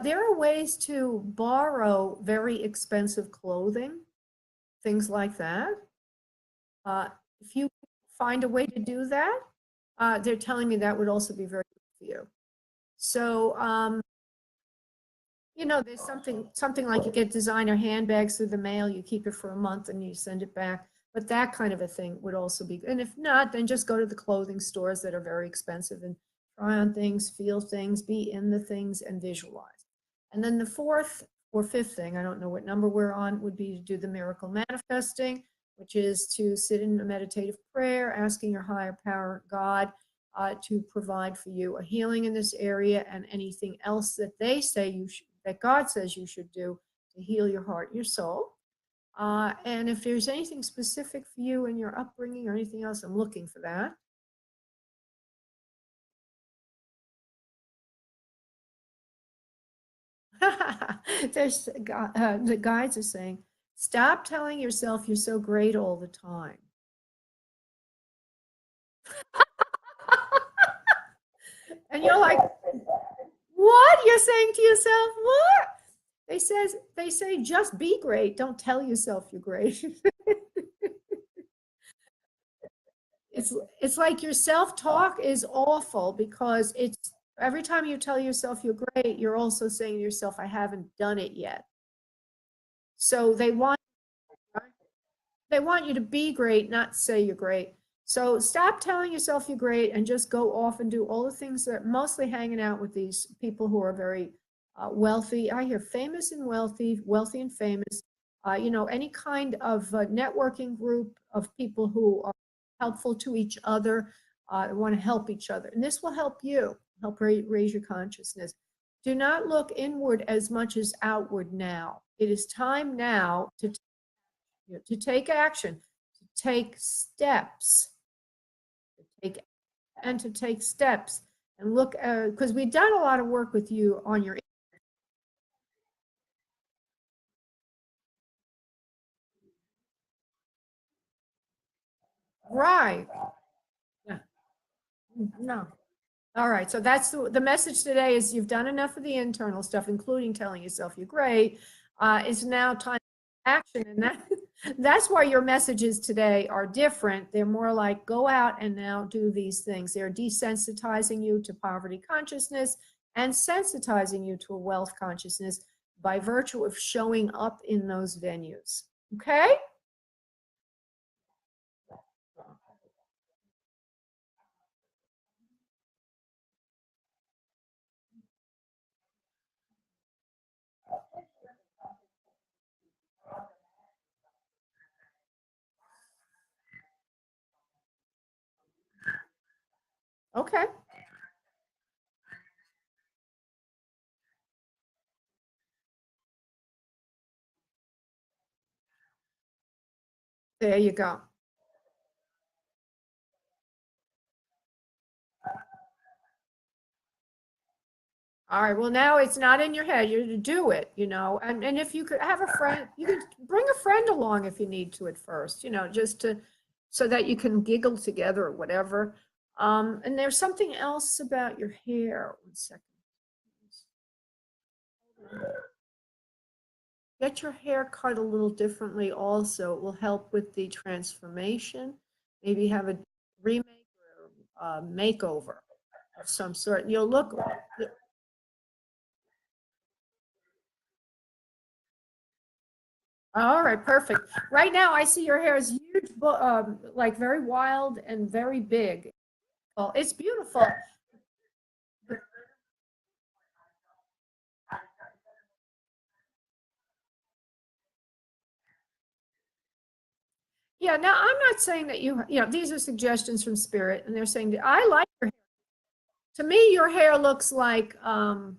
There are ways to borrow very expensive clothing, things like that. If you find a way to do that, they're telling me that would also be very good for you. So, you know, there's something like you get designer handbags through the mail, you keep it for a month and you send it back. But that kind of a thing would also be good. And if not, then just go to the clothing stores that are very expensive and try on things, feel things, be in the things, and visualize. And then the fourth or fifth thing, I don't know what number we're on, would be to do the miracle manifesting, which is to sit in a meditative prayer, asking your higher power, God, to provide for you a healing in this area and anything else that they say you should, that God says you should do to heal your heart and your soul. And if there's anything specific for you in your upbringing or anything else, I'm looking for that. There's the guides are saying, stop telling yourself you're so great all the time. And you're like, what? You're saying to yourself, what? They say just be great. Don't tell yourself you're great. it's like your self-talk is awful because it's every time you tell yourself you're great, you're also saying to yourself, I haven't done it yet. So they want you to be great, not say you're great. So stop telling yourself you're great and just go off and do all the things that are mostly hanging out with these people who are very wealthy. I hear famous and wealthy, wealthy and famous. You know, any kind of networking group of people who are helpful to each other, want to help each other. And this will help you, help raise your consciousness. Do not look inward as much as outward now. It is time now to take action, to take steps, to take steps and look, because we've done a lot of work with you on your right. Yeah. No. All right. So that's the message today is you've done enough of the internal stuff, including telling yourself you're great. It's now time for action. And that's why your messages today are different. They're more like go out and now do these things. They're desensitizing you to poverty consciousness and sensitizing you to a wealth consciousness by virtue of showing up in those venues. Okay? Okay. There you go. All right. Well, now it's not in your head. You're to do it, you know. And if you could have a friend, you could bring a friend along if you need to at first, you know, just to so that you can giggle together or whatever. And there's something else about your hair. One second. Get your hair cut a little differently also. It will help with the transformation. Maybe have a remake or a makeover of some sort. You'll look. All right, perfect. Right now, I see your hair is huge, like very wild and very big. Oh, it's beautiful. Yeah, now I'm not saying that these are suggestions from Spirit, and they're saying that I like your hair. To me, your hair looks like a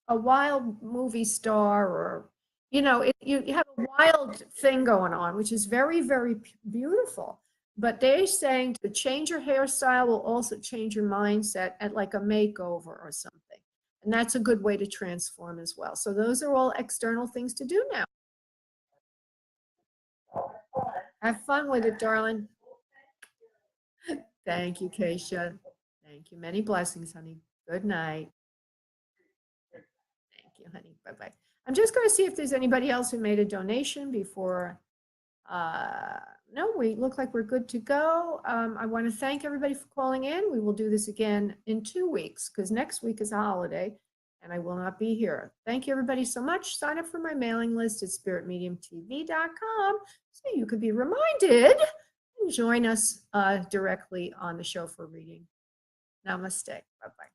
wild movie star, or you have a wild thing going on, which is very, very beautiful. But they're saying to change your hairstyle will also change your mindset at like a makeover or something. And that's a good way to transform as well. So those are all external things to do now. Have fun with it, darling. Thank you, Keisha. Thank you. Many blessings, honey. Good night. Thank you, honey. Bye-bye. I'm just going to see if there's anybody else who made a donation before. Uh, no, we look like we're good to go. I want to thank everybody for calling in. We will do this again in 2 weeks because next week is a holiday and I will not be here. Thank you, everybody, so much. Sign up for my mailing list at spiritmediumtv.com so you could be reminded and join us directly on the show for reading. Namaste. Bye-bye.